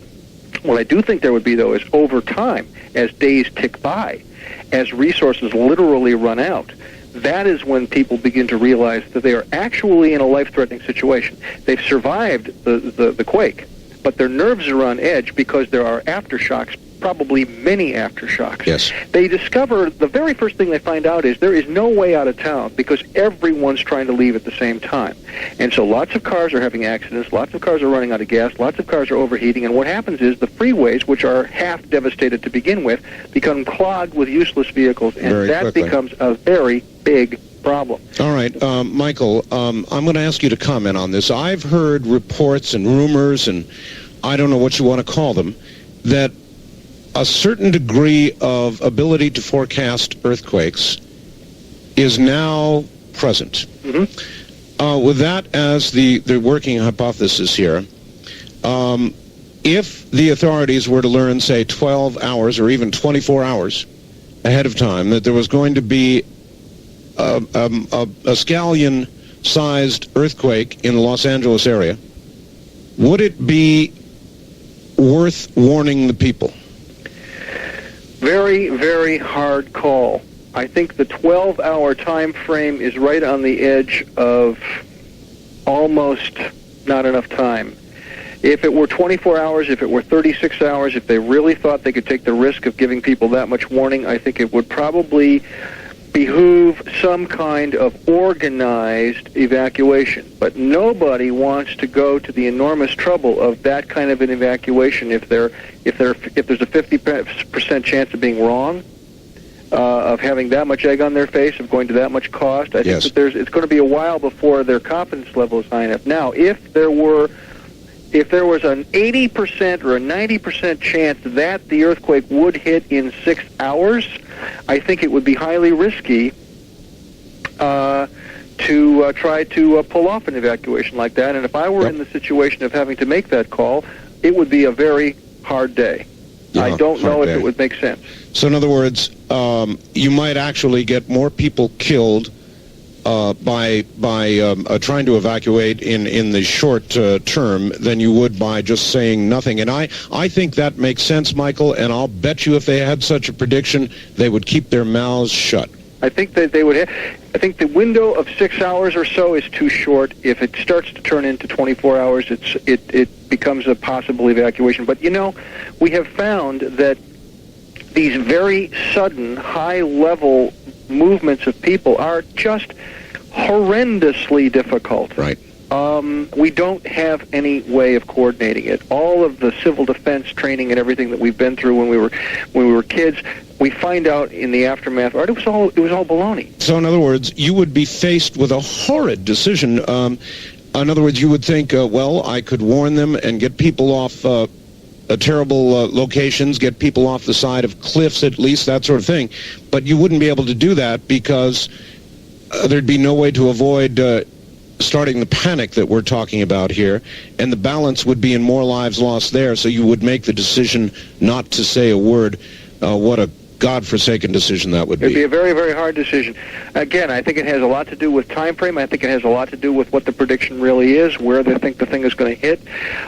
What I do think there would be, though, is over time, as days tick by, as resources literally run out, that is when people begin to realize that they are actually in a life-threatening situation. They've survived the quake, but their nerves are on edge because there are aftershocks, probably many aftershocks. Yes. They discover, the very first thing they find out is there is no way out of town because everyone's trying to leave at the same time. And so lots of cars are having accidents, lots of cars are running out of gas, lots of cars are overheating, and what happens is the freeways, which are half devastated to begin with, become clogged with useless vehicles, and very that quickly becomes a very big problem. All right, Michael, I'm going to ask you to comment on this. I've heard reports and rumors, and I don't know what you want to call them, that a certain degree of ability to forecast earthquakes is now present. With that as the working hypothesis here, if the authorities were to learn, say, 12 hours or even 24 hours ahead of time that there was going to be a Scallion-sized earthquake in the Los Angeles area, would it be worth warning the people? Very, very hard call. I think the 12-hour time frame is right on the edge of almost not enough time. If it were 24 hours, if it were 36 hours, if they really thought they could take the risk of giving people that much warning, I think it would probably behoove some kind of organized evacuation. But nobody wants to go to the enormous trouble of that kind of an evacuation if there's a 50% chance of being wrong, of having that much egg on their face, of going to that much cost. I think that it's going to be a while before their confidence level is high enough. Now, if there was an 80% or a 90% chance that the earthquake would hit in 6 hours, I think it would be highly risky to try to pull off an evacuation like that. And if I were in the situation of having to make that call, it would be a very hard day. I don't know if it would make sense. So in other words, you might actually get more people killed by trying to evacuate in the short term than you would by just saying nothing. And I think that makes sense, Michael, and I'll bet you if they had such a prediction, they would keep their mouths shut. I think that they would. I think the window of 6 hours or so is too short. If it starts to turn into 24 hours, it becomes a possible evacuation. But we have found that these very sudden, high-level movements of people are just horrendously difficult. Right. We don't have any way of coordinating it. All of the civil defense training and everything that we've been through when we were kids, we find out in the aftermath, it was all baloney. So in other words, you would be faced with a horrid decision. In other words, you would think, well, I could warn them and get people off terrible locations, get people off the side of cliffs at least, that sort of thing. But you wouldn't be able to do that because there'd be no way to avoid starting the panic that we're talking about here, and the balance would be in more lives lost there, so you would make the decision not to say a word. What a godforsaken decision that would be. It'd be a very, very hard decision. Again, I think it has a lot to do with time frame. I think it has a lot to do with what the prediction really is, where they think the thing is going to hit.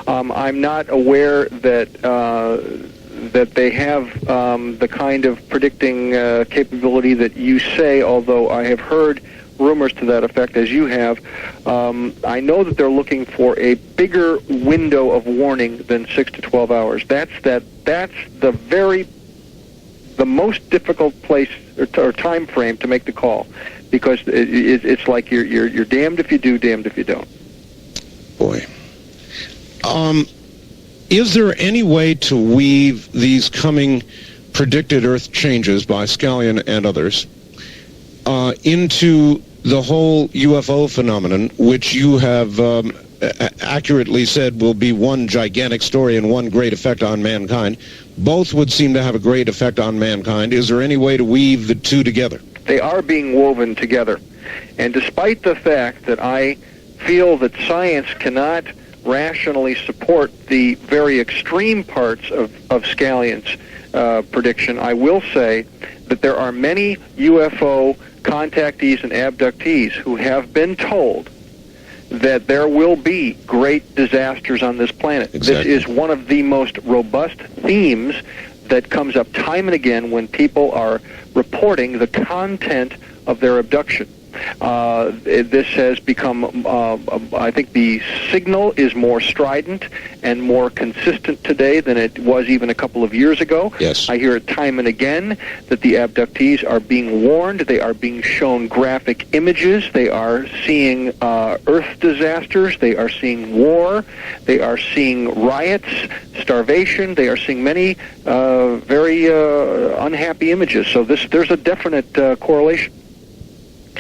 I'm not aware that they have the kind of predicting capability that you say, although I have heard rumors to that effect, as you have. I know that they're looking for a bigger window of warning than 6 to 12 hours. That's the most difficult place or time frame to make the call, because it's like you're damned if you do, damned if you don't. Boy. Is there any way to weave these coming predicted Earth changes by Scallion and others into the whole UFO phenomenon, which you have accurately said will be one gigantic story and one great effect on mankind? Both would seem to have a great effect on mankind. Is there any way to weave the two together? They are being woven together. And despite the fact that I feel that science cannot rationally support the very extreme parts of Scallion's prediction, I will say that there are many UFO contactees and abductees who have been told that there will be great disasters on this planet. Exactly. This is one of the most robust themes that comes up time and again when people are reporting the content of their abduction. This has become, I think the signal is more strident and more consistent today than it was even a couple of years ago. Yes. I hear it time and again that the abductees are being warned. They are being shown graphic images. They are seeing earth disasters. They are seeing war. They are seeing riots, starvation. They are seeing many very unhappy images. So there's a definite correlation.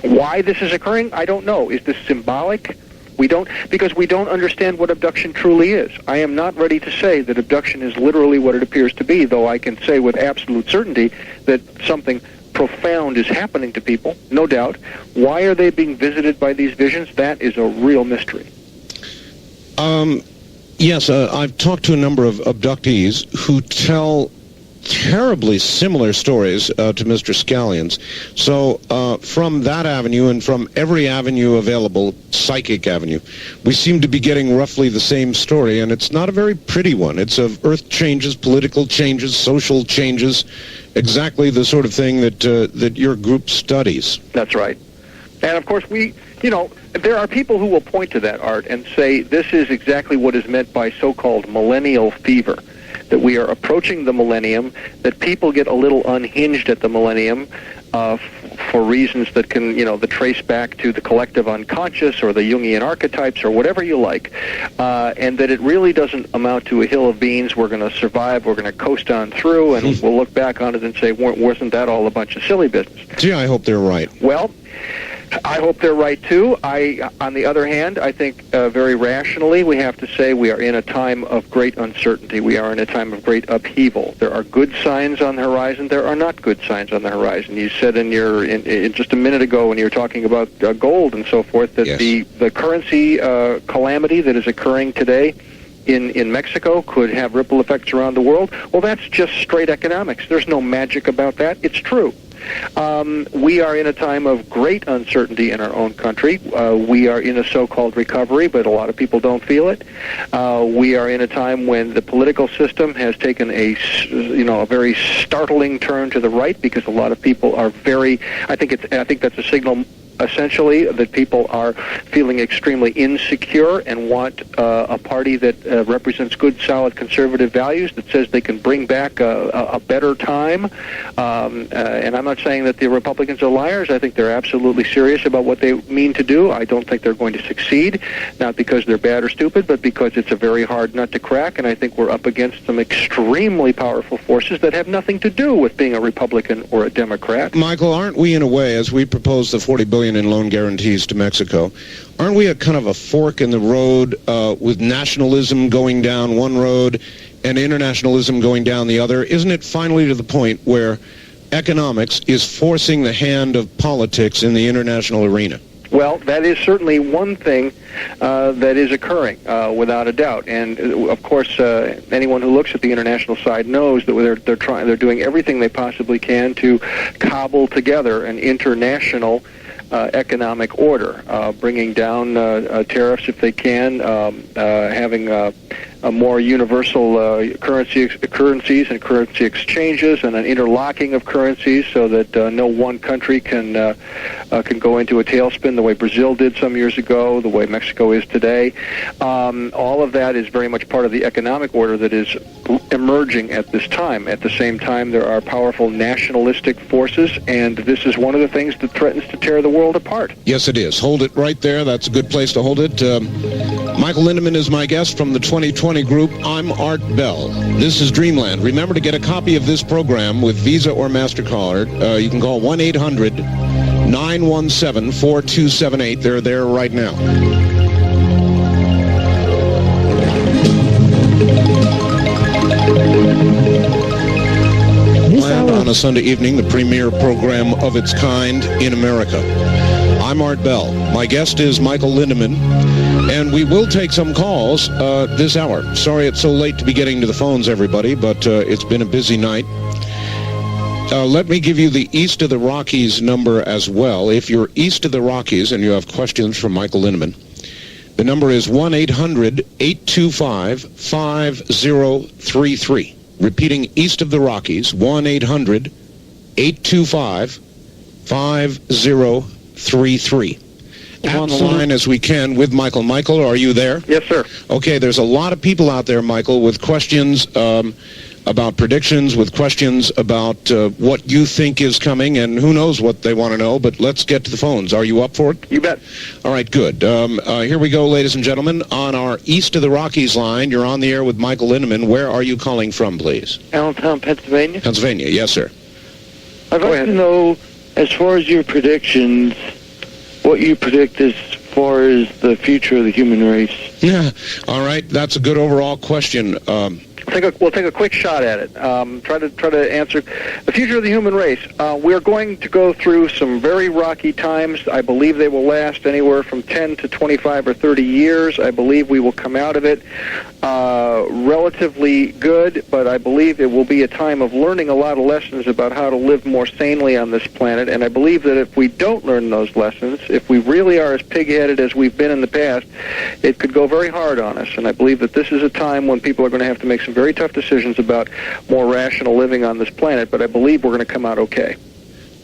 Why this is occurring, I don't know. Is this symbolic? Because we don't understand what abduction truly is. I am not ready to say that abduction is literally what it appears to be, though I can say with absolute certainty that something profound is happening to people, no doubt. Why are they being visited by these visions? That is a real mystery. Yes, I've talked to a number of abductees who tell terribly similar stories to Mr. Scallion's. So from that avenue and from every avenue available, psychic avenue, we seem to be getting roughly the same story, and it's not a very pretty one. It's of earth changes, political changes, social changes, exactly the sort of thing that your group studies. That's right. And of course there are people who will point to that, Art, and say this is exactly what is meant by so-called millennial fever, that we are approaching the millennium, that people get a little unhinged at the millennium for reasons that can, that trace back to the collective unconscious or the Jungian archetypes or whatever you like, and that it really doesn't amount to a hill of beans. We're going to survive, we're going to coast on through, and we'll look back on it and say, wasn't that all a bunch of silly business? Gee, I hope they're right. Well, I hope they're right, too. On the other hand, I think very rationally we have to say we are in a time of great uncertainty. We are in a time of great upheaval. There are good signs on the horizon. There are not good signs on the horizon. You said in just a minute ago when you were talking about gold and so forth that yes, the currency calamity that is occurring today in Mexico could have ripple effects around the world. Well, that's just straight economics. There's no magic about that. It's true. We are in a time of great uncertainty in our own country. We are in a so-called recovery, but a lot of people don't feel it. We are in a time when the political system has taken a very startling turn to the right, because a lot of people are I think that's a signal, essentially, that people are feeling extremely insecure and want a party that represents good, solid conservative values, that says they can bring back a better time. And I'm not saying that the Republicans are liars. I think they're absolutely serious about what they mean to do. I don't think they're going to succeed, not because they're bad or stupid, but because it's a very hard nut to crack, and I think we're up against some extremely powerful forces that have nothing to do with being a Republican or a Democrat. Michael, aren't we, in a way, as we propose the $40 billion in loan guarantees to Mexico, aren't we at kind of a fork in the road with nationalism going down one road and internationalism going down the other? Isn't it finally to the point where economics is forcing the hand of politics in the international arena? Well, that is certainly one thing that is occurring, without a doubt. And of course, anyone who looks at the international side knows that they're doing everything they possibly can to cobble together an international economic order, bringing down tariffs if they can, having a more universal currencies and currency exchanges, and an interlocking of currencies so that no one country can go into a tailspin the way Brazil did some years ago, the way Mexico is today. All of that is very much part of the economic order that is emerging at this time. At the same time, there are powerful nationalistic forces, and this is one of the things that threatens to tear the world apart. Yes, it is. Hold it right there. That's a good place to hold it. Michael Lindemann is my guest from the 2020 group. I'm Art Bell. This is Dreamland. Remember, to get a copy of this program with Visa or MasterCard, you can call 1-800-917-4278. They're there right now. On a Sunday evening, the premier program of its kind in America. I'm Art Bell. My guest is Michael Lindemann, and we will take some calls this hour. Sorry it's so late to be getting to the phones, everybody, but it's been a busy night. Let me give you the East of the Rockies number as well. If you're east of the Rockies and you have questions from Michael Lindemann, the number is 1-800-825-5033. Repeating, east of the Rockies, 1-800-825-5033. On the line as we can with Michael. Michael, are you there? Yes, sir. Okay, there's a lot of people out there, Michael, with questions about predictions, with questions about what you think is coming, and who knows what they want to know, but let's get to the phones. Are you up for it? You bet. All right, good. Here we go, ladies and gentlemen. On our East of the Rockies line, you're on the air with Michael Lindemann. Where are you calling from, please? Allentown, Pennsylvania. Pennsylvania, yes, sir. I'd like to know, as far as your predictions, what you predict as far as the future of the human race. Yeah, all right. That's a good overall question. We'll take a quick shot at it. Try to answer the future of the human race. We're going to go through some very rocky times. I believe they will last anywhere from 10 to 25 or 30 years. I believe we will come out of it relatively good, but I believe it will be a time of learning a lot of lessons about how to live more sanely on this planet. And I believe that if we don't learn those lessons, if we really are as pig-headed as we've been in the past, it could go very hard on us. And I believe that this is a time when people are going to have to make some very tough decisions about more rational living on this planet, but I believe we're going to come out okay.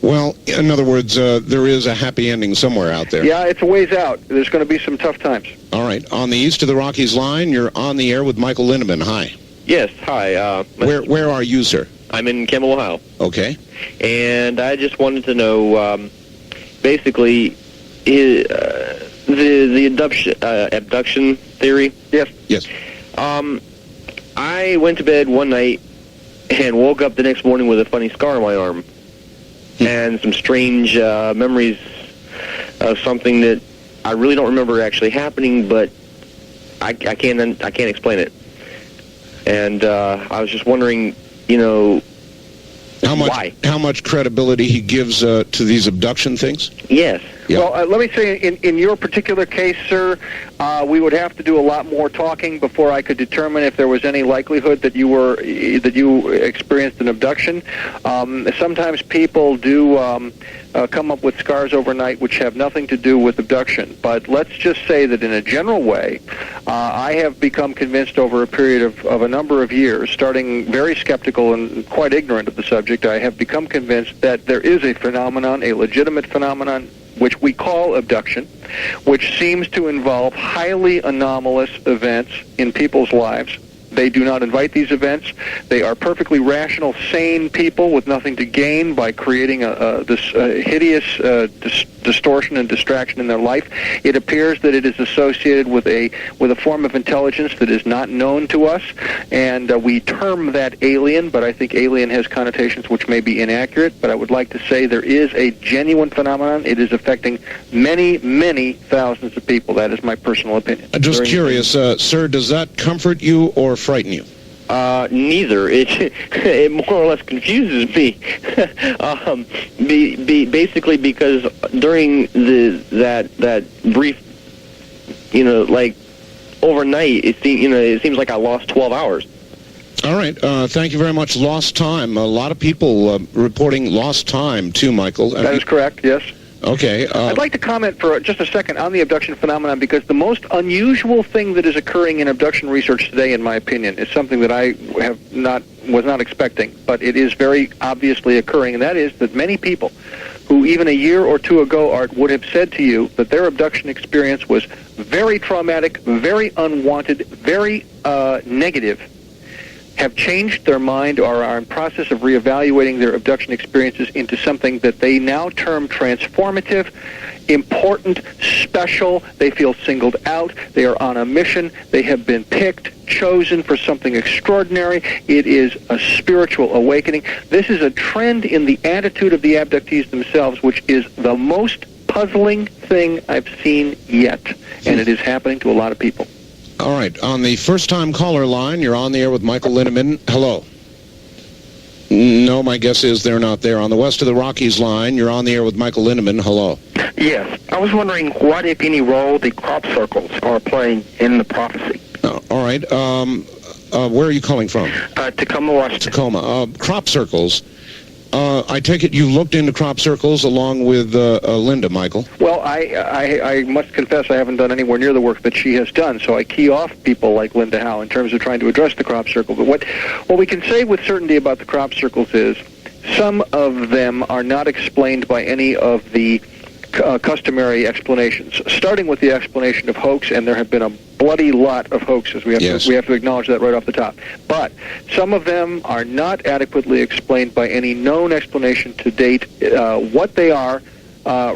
Well, in other words, there is a happy ending somewhere out there. Yeah, it's a ways out. There's going to be some tough times. All right. On the East of the Rockies line, you're on the air with Michael Lindemann. Hi. Yes, hi. Where are you, sir? I'm in Campbell, Ohio. Okay. And I just wanted to know, basically, the abduction theory. Yes. Yes. I went to bed one night and woke up the next morning with a funny scar on my arm and some strange memories of something that I really don't remember actually happening, but I can't explain it. And I was just wondering, why? How much credibility he gives to these abduction things? Yes. Yeah. Well, let me say, in your particular case, sir, we would have to do a lot more talking before I could determine if there was any likelihood that you experienced an abduction. Sometimes people do come up with scars overnight which have nothing to do with abduction. But let's just say that in a general way, I have become convinced over a period of a number of years, starting very skeptical and quite ignorant of the subject, I have become convinced that there is a phenomenon, a legitimate phenomenon, which we call abduction, which seems to involve highly anomalous events in people's lives. They do not invite these events. They are perfectly rational, sane people with nothing to gain by creating this hideous distortion and distraction in their life. It appears that it is associated with a form of intelligence that is not known to us, and we term that alien, but I think alien has connotations which may be inaccurate, but I would like to say there is a genuine phenomenon. It is affecting many, many thousands of people. That is my personal opinion. Just curious, sir, does that comfort you or frighten you? Neither. It more or less confuses me. Basically, because during that brief, like overnight, it seems like I lost 12 hours. All right. Thank you very much. Lost time. A lot of people reporting lost time too, Michael. That is correct. Yes. Okay. I'd like to comment for just a second on the abduction phenomenon, because the most unusual thing that is occurring in abduction research today, in my opinion, is something that I was not expecting, but it is very obviously occurring, and that is that many people who even a year or two ago, Art, would have said to you that their abduction experience was very traumatic, very unwanted, very negative, have changed their mind or are in process of reevaluating their abduction experiences into something that they now term transformative, important, special. They feel singled out. They are on a mission. They have been picked, chosen for something extraordinary. It is a spiritual awakening. This is a trend in the attitude of the abductees themselves, which is the most puzzling thing I've seen yet, and it is happening to a lot of people. All right. On the first-time caller line, you're on the air with Michael Lindemann. Hello. No, my guess is they're not there. On the West of the Rockies line, you're on the air with Michael Lindemann. Hello. Yes. I was wondering what, if any, role the crop circles are playing in the prophecy. All right. Where are you calling from? Tacoma, Washington. Tacoma. Crop circles. I take it you looked into crop circles along with Linda, Michael. Well, I must confess I haven't done anywhere near the work that she has done, so I key off people like Linda Howe in terms of trying to address the crop circle. But what we can say with certainty about the crop circles is some of them are not explained by any of the customary explanations, starting with the explanation of hoax, and there have been a bloody lot of hoaxes. We have to acknowledge that right off the top. But some of them are not adequately explained by any known explanation to date. What they are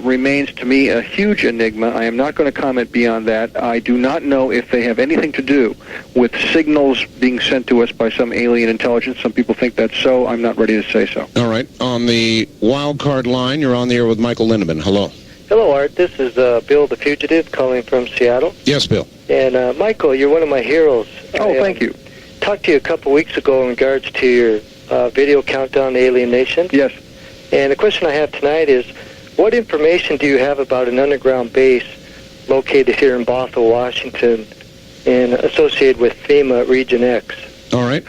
remains to me a huge enigma. I am not going to comment beyond that. I do not know if they have anything to do with signals being sent to us by some alien intelligence. Some people think that's so. I'm not ready to say so. All right. On the wild card line, you're on the air with Michael Lindemann. Hello. Hello, Art. This is Bill the Fugitive calling from Seattle. Yes, Bill. And, Michael, you're one of my heroes. Thank you. Talked to you a couple weeks ago in regards to your video countdown to Alien Nation. Yes. And the question I have tonight is, what information do you have about an underground base located here in Bothell, Washington, and associated with FEMA Region X? All right.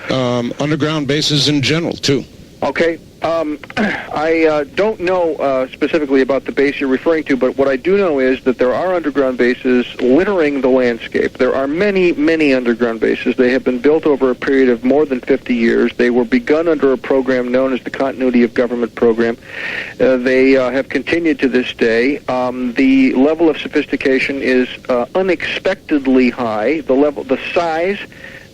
Underground bases in general, too. Okay. I don't know specifically about the base you're referring to, but what I do know is that there are underground bases littering the landscape. There are many, many underground bases. They have been built over a period of more than 50 years. They were begun under a program known as the Continuity of Government Program. They have continued to this day. The level of sophistication is unexpectedly high. The size,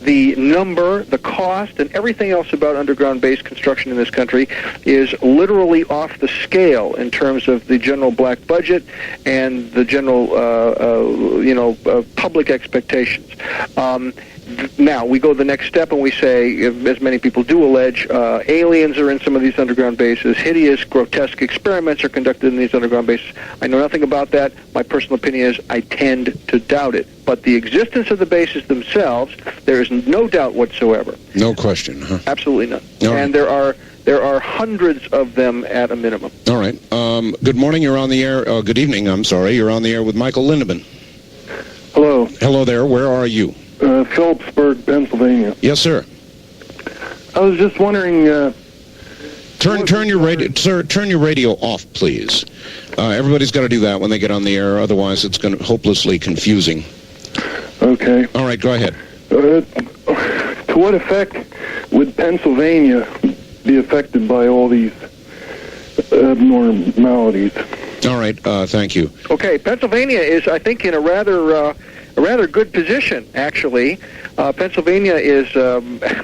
the number, the cost, and everything else about underground base construction in this country is literally off the scale in terms of the general black budget and the general, public expectations. Now, we go the next step and we say, as many people do allege, aliens are in some of these underground bases. Hideous, grotesque experiments are conducted in these underground bases. I know nothing about that. My personal opinion is I tend to doubt it. But the existence of the bases themselves, there is no doubt whatsoever. No question, huh? Absolutely none. No. And there are There are hundreds of them at a minimum. All right. Good morning. You're on the air. Good evening. I'm sorry. You're on the air with Michael Lindemann. Hello. Hello there. Where are you? Phillipsburg, Pennsylvania. Yes, sir. I was just wondering. Turn your radio, sir. Turn your radio off, please. Everybody's got to do that when they get on the air. Otherwise, it's going to hopelessly confusing. Okay. All right. Go ahead. To what effect would Pennsylvania be affected by all these abnormalities? All right. Thank you. Okay. Pennsylvania is, I think, in a rather good position, actually. Pennsylvania is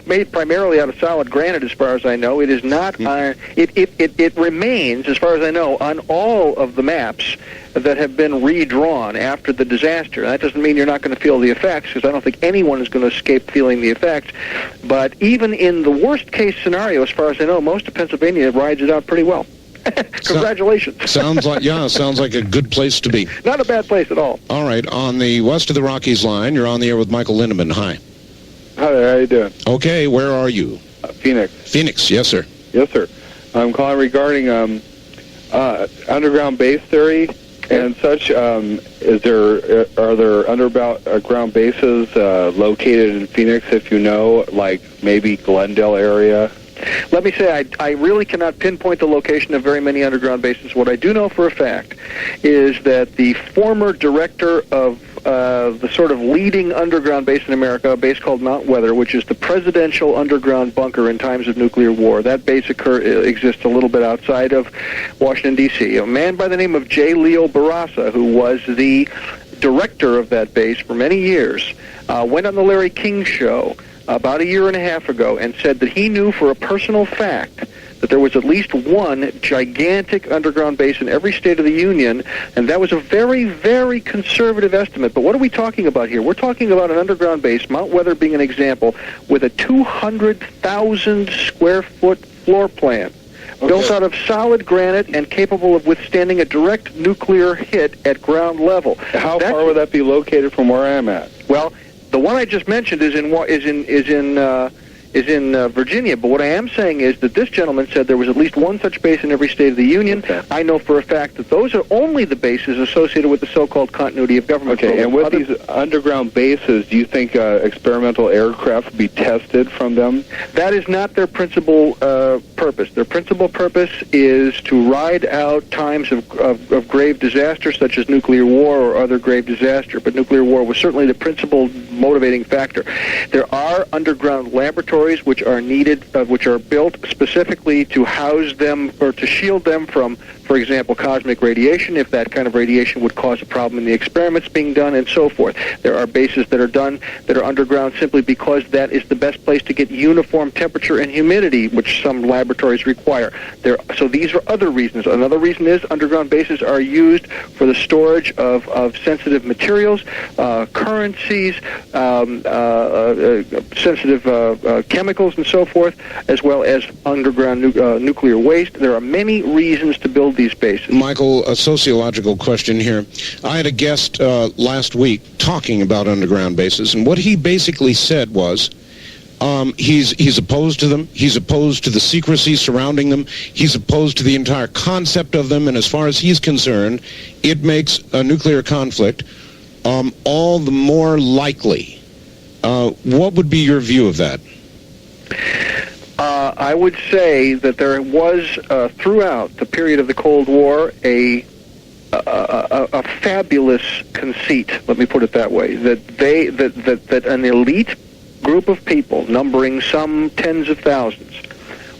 made primarily out of solid granite, as far as I know. It is not. It remains, as far as I know, on all of the maps that have been redrawn after the disaster. That doesn't mean you're not going to feel the effects, because I don't think anyone is going to escape feeling the effects. But even in the worst-case scenario, as far as I know, most of Pennsylvania rides it out pretty well. Congratulations. Sounds like a good place to be. Not a bad place at all. All right, on the west of the Rockies line, you're on the air with Michael Lindemann. Hi. Hi there, how you doing? Okay, where are you? Phoenix. Phoenix, yes, sir. Yes, sir. I'm calling regarding underground base theory and such. Are there underground bases located in Phoenix, if you know, like maybe Glendale area? Let me say, I really cannot pinpoint the location of very many underground bases. What I do know for a fact is that the former director of the sort of leading underground base in America, a base called Mount Weather, which is the presidential underground bunker in times of nuclear war. That base exists a little bit outside of Washington, D.C. A man by the name of J. Leo Barraza, who was the director of that base for many years, went on the Larry King Show about a year and a half ago and said that he knew for a personal fact that there was at least one gigantic underground base in every state of the Union, and that was a very, very conservative estimate. But what are we talking about here? We're talking about an underground base, Mount Weather being an example, with a 200,000 square foot floor plan. Okay. Built out of solid granite and capable of withstanding a direct nuclear hit at ground level. How far would that be located from where I'm at? Well, the one I just mentioned is in Virginia, but what I am saying is that this gentleman said there was at least one such base in every state of the Union. Okay. I know for a fact that those are only the bases associated with the so-called continuity of government. Okay, and with these underground bases, do you think experimental aircraft would be tested from them? That is not their principal purpose. Their principal purpose is to ride out times of grave disaster, such as nuclear war or other grave disaster, but nuclear war was certainly the principal motivating factor. There are underground laboratories which are needed, which are built specifically to house them or to shield them from, for example, cosmic radiation, if that kind of radiation would cause a problem in the experiments being done, and so forth. There are bases that are underground simply because that is the best place to get uniform temperature and humidity, which some laboratories require. So these are other reasons. Another reason is underground bases are used for the storage of sensitive materials, currencies, sensitive chemicals, and so forth, as well as underground nuclear waste. There are many reasons to build these bases. Michael, a sociological question here. I had a guest last week talking about underground bases, and what he basically said was he's opposed to them. He's opposed to the secrecy surrounding them. He's opposed to the entire concept of them, and as far as he's concerned, it makes a nuclear conflict all the more likely. What would be your view of that? I would say that there was, throughout the period of the Cold War, a fabulous conceit, let me put it that way, that an elite group of people, numbering some tens of thousands,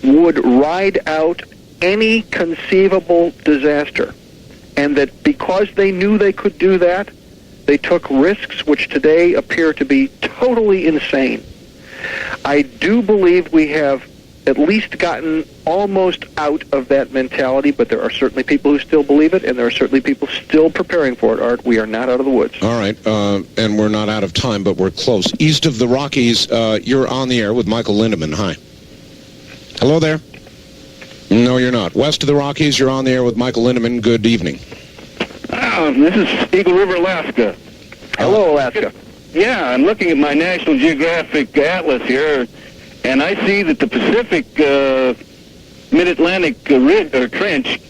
would ride out any conceivable disaster, and that because they knew they could do that, they took risks which today appear to be totally insane. I do believe we have at least gotten almost out of that mentality, but there are certainly people who still believe it, and there are certainly people still preparing for it, Art. We are not out of the woods. All right, and we're not out of time, but we're close. East of the Rockies, you're on the air with Michael Lindemann. Hi. Hello there. No, you're not. West of the Rockies, you're on the air with Michael Lindemann. Good evening. This is Eagle River, Alaska. Hello, Alaska. Yeah, I'm looking at my National Geographic Atlas here, and I see that the Pacific mid-Atlantic trench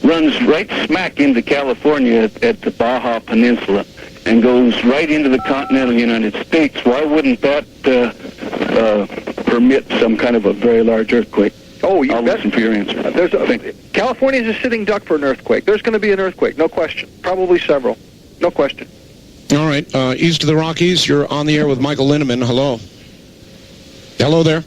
runs right smack into California at the Baja Peninsula and goes right into the continental United States. Why wouldn't that permit some kind of a very large earthquake? Oh, I'll listen for your answer. California is a sitting duck for an earthquake. There's going to be an earthquake, no question. Probably several, no question. All right, east of the Rockies, you're on the air with Michael Lindemann. Hello. Hello there.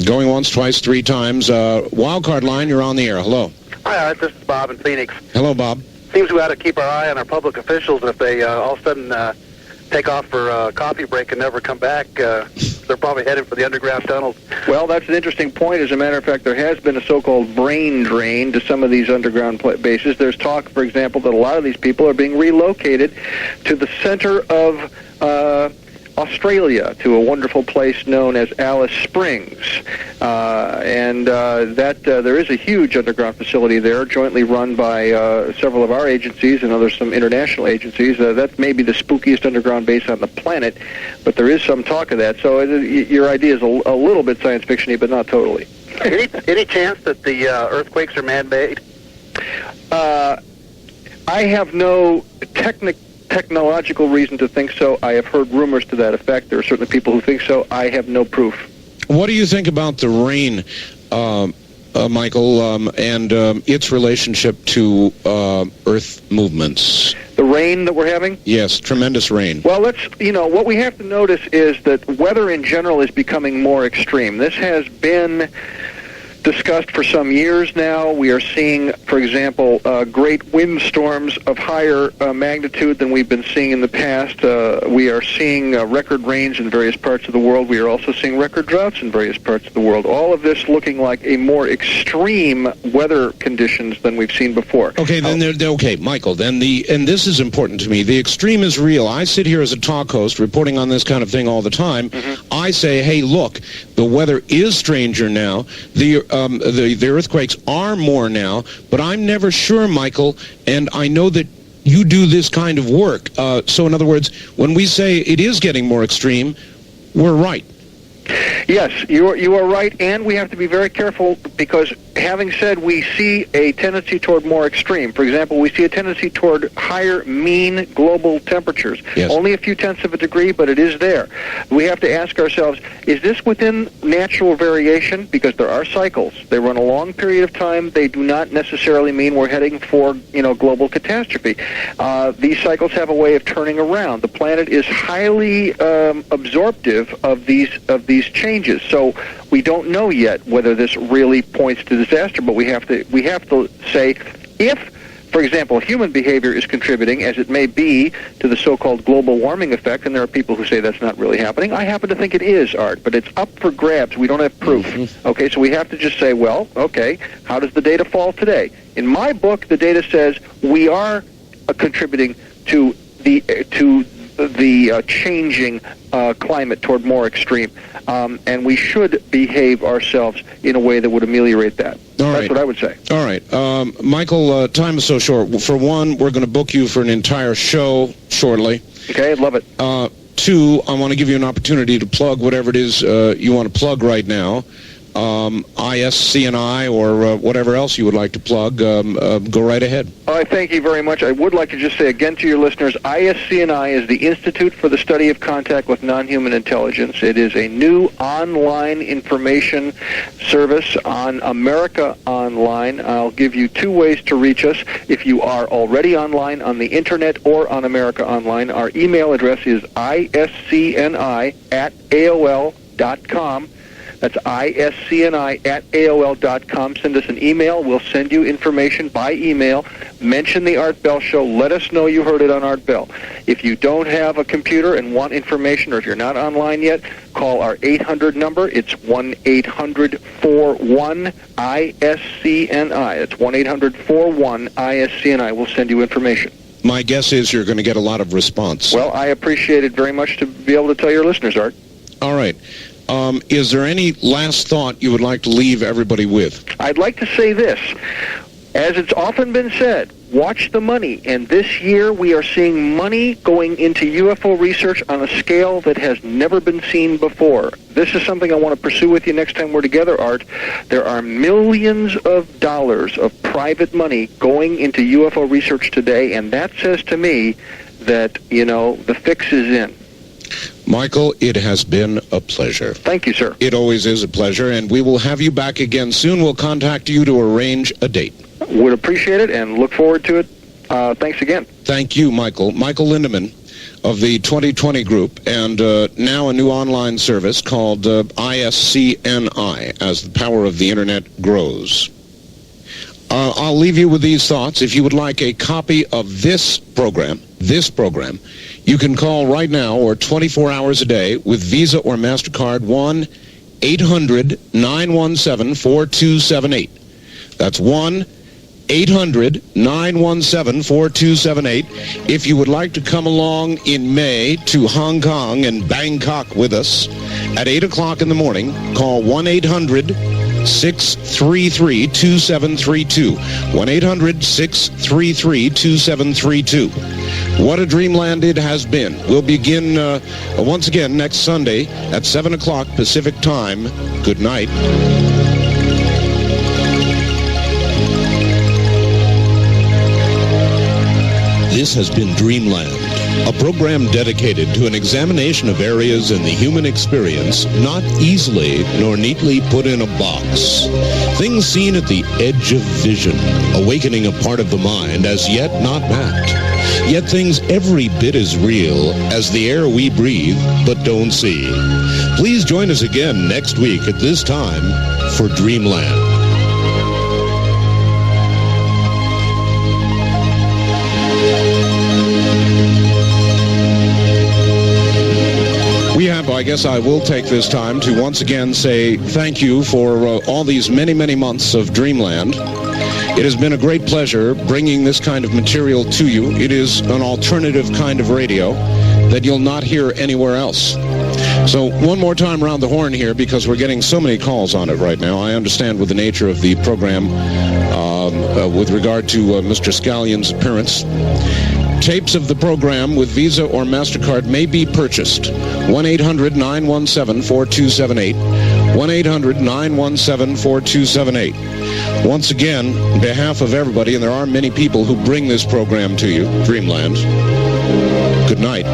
Going once, twice, three times. Wildcard line, you're on the air. Hello. Hi, Art. This is Bob in Phoenix. Hello, Bob. Seems we ought to keep our eye on our public officials, and if they all of a sudden take off for a coffee break and never come back, they're probably headed for the underground tunnels. Well, that's an interesting point. As a matter of fact, there has been a so-called brain drain to some of these underground bases. There's talk, for example, that a lot of these people are being relocated to the center of Australia, to a wonderful place known as Alice Springs. There is a huge underground facility there, jointly run by several of our agencies and some international agencies. That may be the spookiest underground base on the planet, but there is some talk of that. So your idea is a little bit science fiction-y, but not totally. Any chance that the earthquakes are man-made? I have no technological reason to think so. I have heard rumors to that effect. There are certainly people who think so. I have no proof. What do you think about the rain, Michael, and its relationship to Earth movements? The rain that we're having? Yes, tremendous rain. Well, what we have to notice is that weather in general is becoming more extreme. This has been discussed for some years now. We are seeing, for example, great windstorms of higher magnitude than we've been seeing in the past. We are seeing record rains in various parts of the world. We are also seeing record droughts in various parts of the world. All of this looking like a more extreme weather conditions than we've seen before. Okay, okay, Michael, and this is important to me. The extreme is real. I sit here as a talk host reporting on this kind of thing all the time. Mm-hmm. I say, hey, look, the weather is stranger now. The earthquakes are more now, but I'm never sure, Michael, and I know that you do this kind of work. So in other words, when we say it is getting more extreme, we're right. Yes, you are right, and we have to be very careful because, having said we see a tendency toward more extreme, for example, we see a tendency toward higher mean global temperatures. Yes. Only a few tenths of a degree, but it is there. We have to ask ourselves, is this within natural variation? Because there are cycles. They run a long period of time. They do not necessarily mean we're heading for, global catastrophe. These cycles have a way of turning around. The planet is highly absorptive of these changes. So we don't know yet whether this really points to disaster, but we have to say if, for example, human behavior is contributing, as it may be, to the so-called global warming effect, and there are people who say that's not really happening. I happen to think it is, Art, but it's up for grabs. We don't have proof. Mm-hmm. Okay, so we have to just say, well, okay, how does the data fall today? In my book, the data says we are contributing to the changing climate toward more extreme, and we should behave ourselves in a way that would ameliorate that. That's what I would say. All right. Michael, time is so short. For one, we're going to book you for an entire show shortly. Okay, I'd love it. Two, I want to give you an opportunity to plug whatever it is you want to plug right now. ISCNI or whatever else you would like to plug, go right ahead. I thank you very much. I would like to just say again to your listeners, ISCNI is the Institute for the Study of Contact with Non-Human Intelligence. It is a new online information service on America Online. I'll give you two ways to reach us. If you are already online on the Internet or on America Online, our email address is iscni@aol.com. That's iscni@aol.com. Send us an email. We'll send you information by email. Mention the Art Bell Show. Let us know you heard it on Art Bell. If you don't have a computer and want information, or if you're not online yet, call our 800 number. It's 1-800-41-ISCNI. It's 1-800-41-ISCNI. We'll send you information. My guess is you're going to get a lot of response. Well, I appreciate it very much to be able to tell your listeners, Art. All right. Is there any last thought you would like to leave everybody with? I'd like to say this. As it's often been said, watch the money. And this year we are seeing money going into UFO research on a scale that has never been seen before. This is something I want to pursue with you next time we're together, Art. There are millions of dollars of private money going into UFO research today, and that says to me that, the fix is in. Michael, it has been a pleasure. Thank you, sir. It always is a pleasure, and we will have you back again soon. We'll contact you to arrange a date. Would appreciate it and look forward to it. Thanks again. Thank you, Michael. Michael Lindemann of the 2020 group, and now a new online service called ISCNI, as the power of the Internet grows. I'll leave you with these thoughts. If you would like a copy of this program, you can call right now or 24 hours a day with Visa or MasterCard 1-800-917-4278. That's 1-800-917-4278. If you would like to come along in May to Hong Kong and Bangkok with us at 8 o'clock in the morning, call 1-800-633-2732. 1-800-633-2732. What a dreamland it has been. We'll begin once again next Sunday at 7 o'clock Pacific Time. Good night. This has been Dreamland, a program dedicated to an examination of areas in the human experience not easily nor neatly put in a box. Things seen at the edge of vision, awakening a part of the mind as yet not mapped. Yet things every bit as real as the air we breathe but don't see. Please join us again next week at this time for Dreamland. I guess I will take this time to once again say thank you for all these many, many months of Dreamland. It has been a great pleasure bringing this kind of material to you. It is an alternative kind of radio that you'll not hear anywhere else. So one more time around the horn here, because we're getting so many calls on it right now. I understand with the nature of the program with regard to Mr. Scallion's appearance. Tapes of the program with Visa or MasterCard may be purchased. 1-800-917-4278. 1-800-917-4278. Once again, on behalf of everybody, and there are many people who bring this program to you, Dreamland, good night.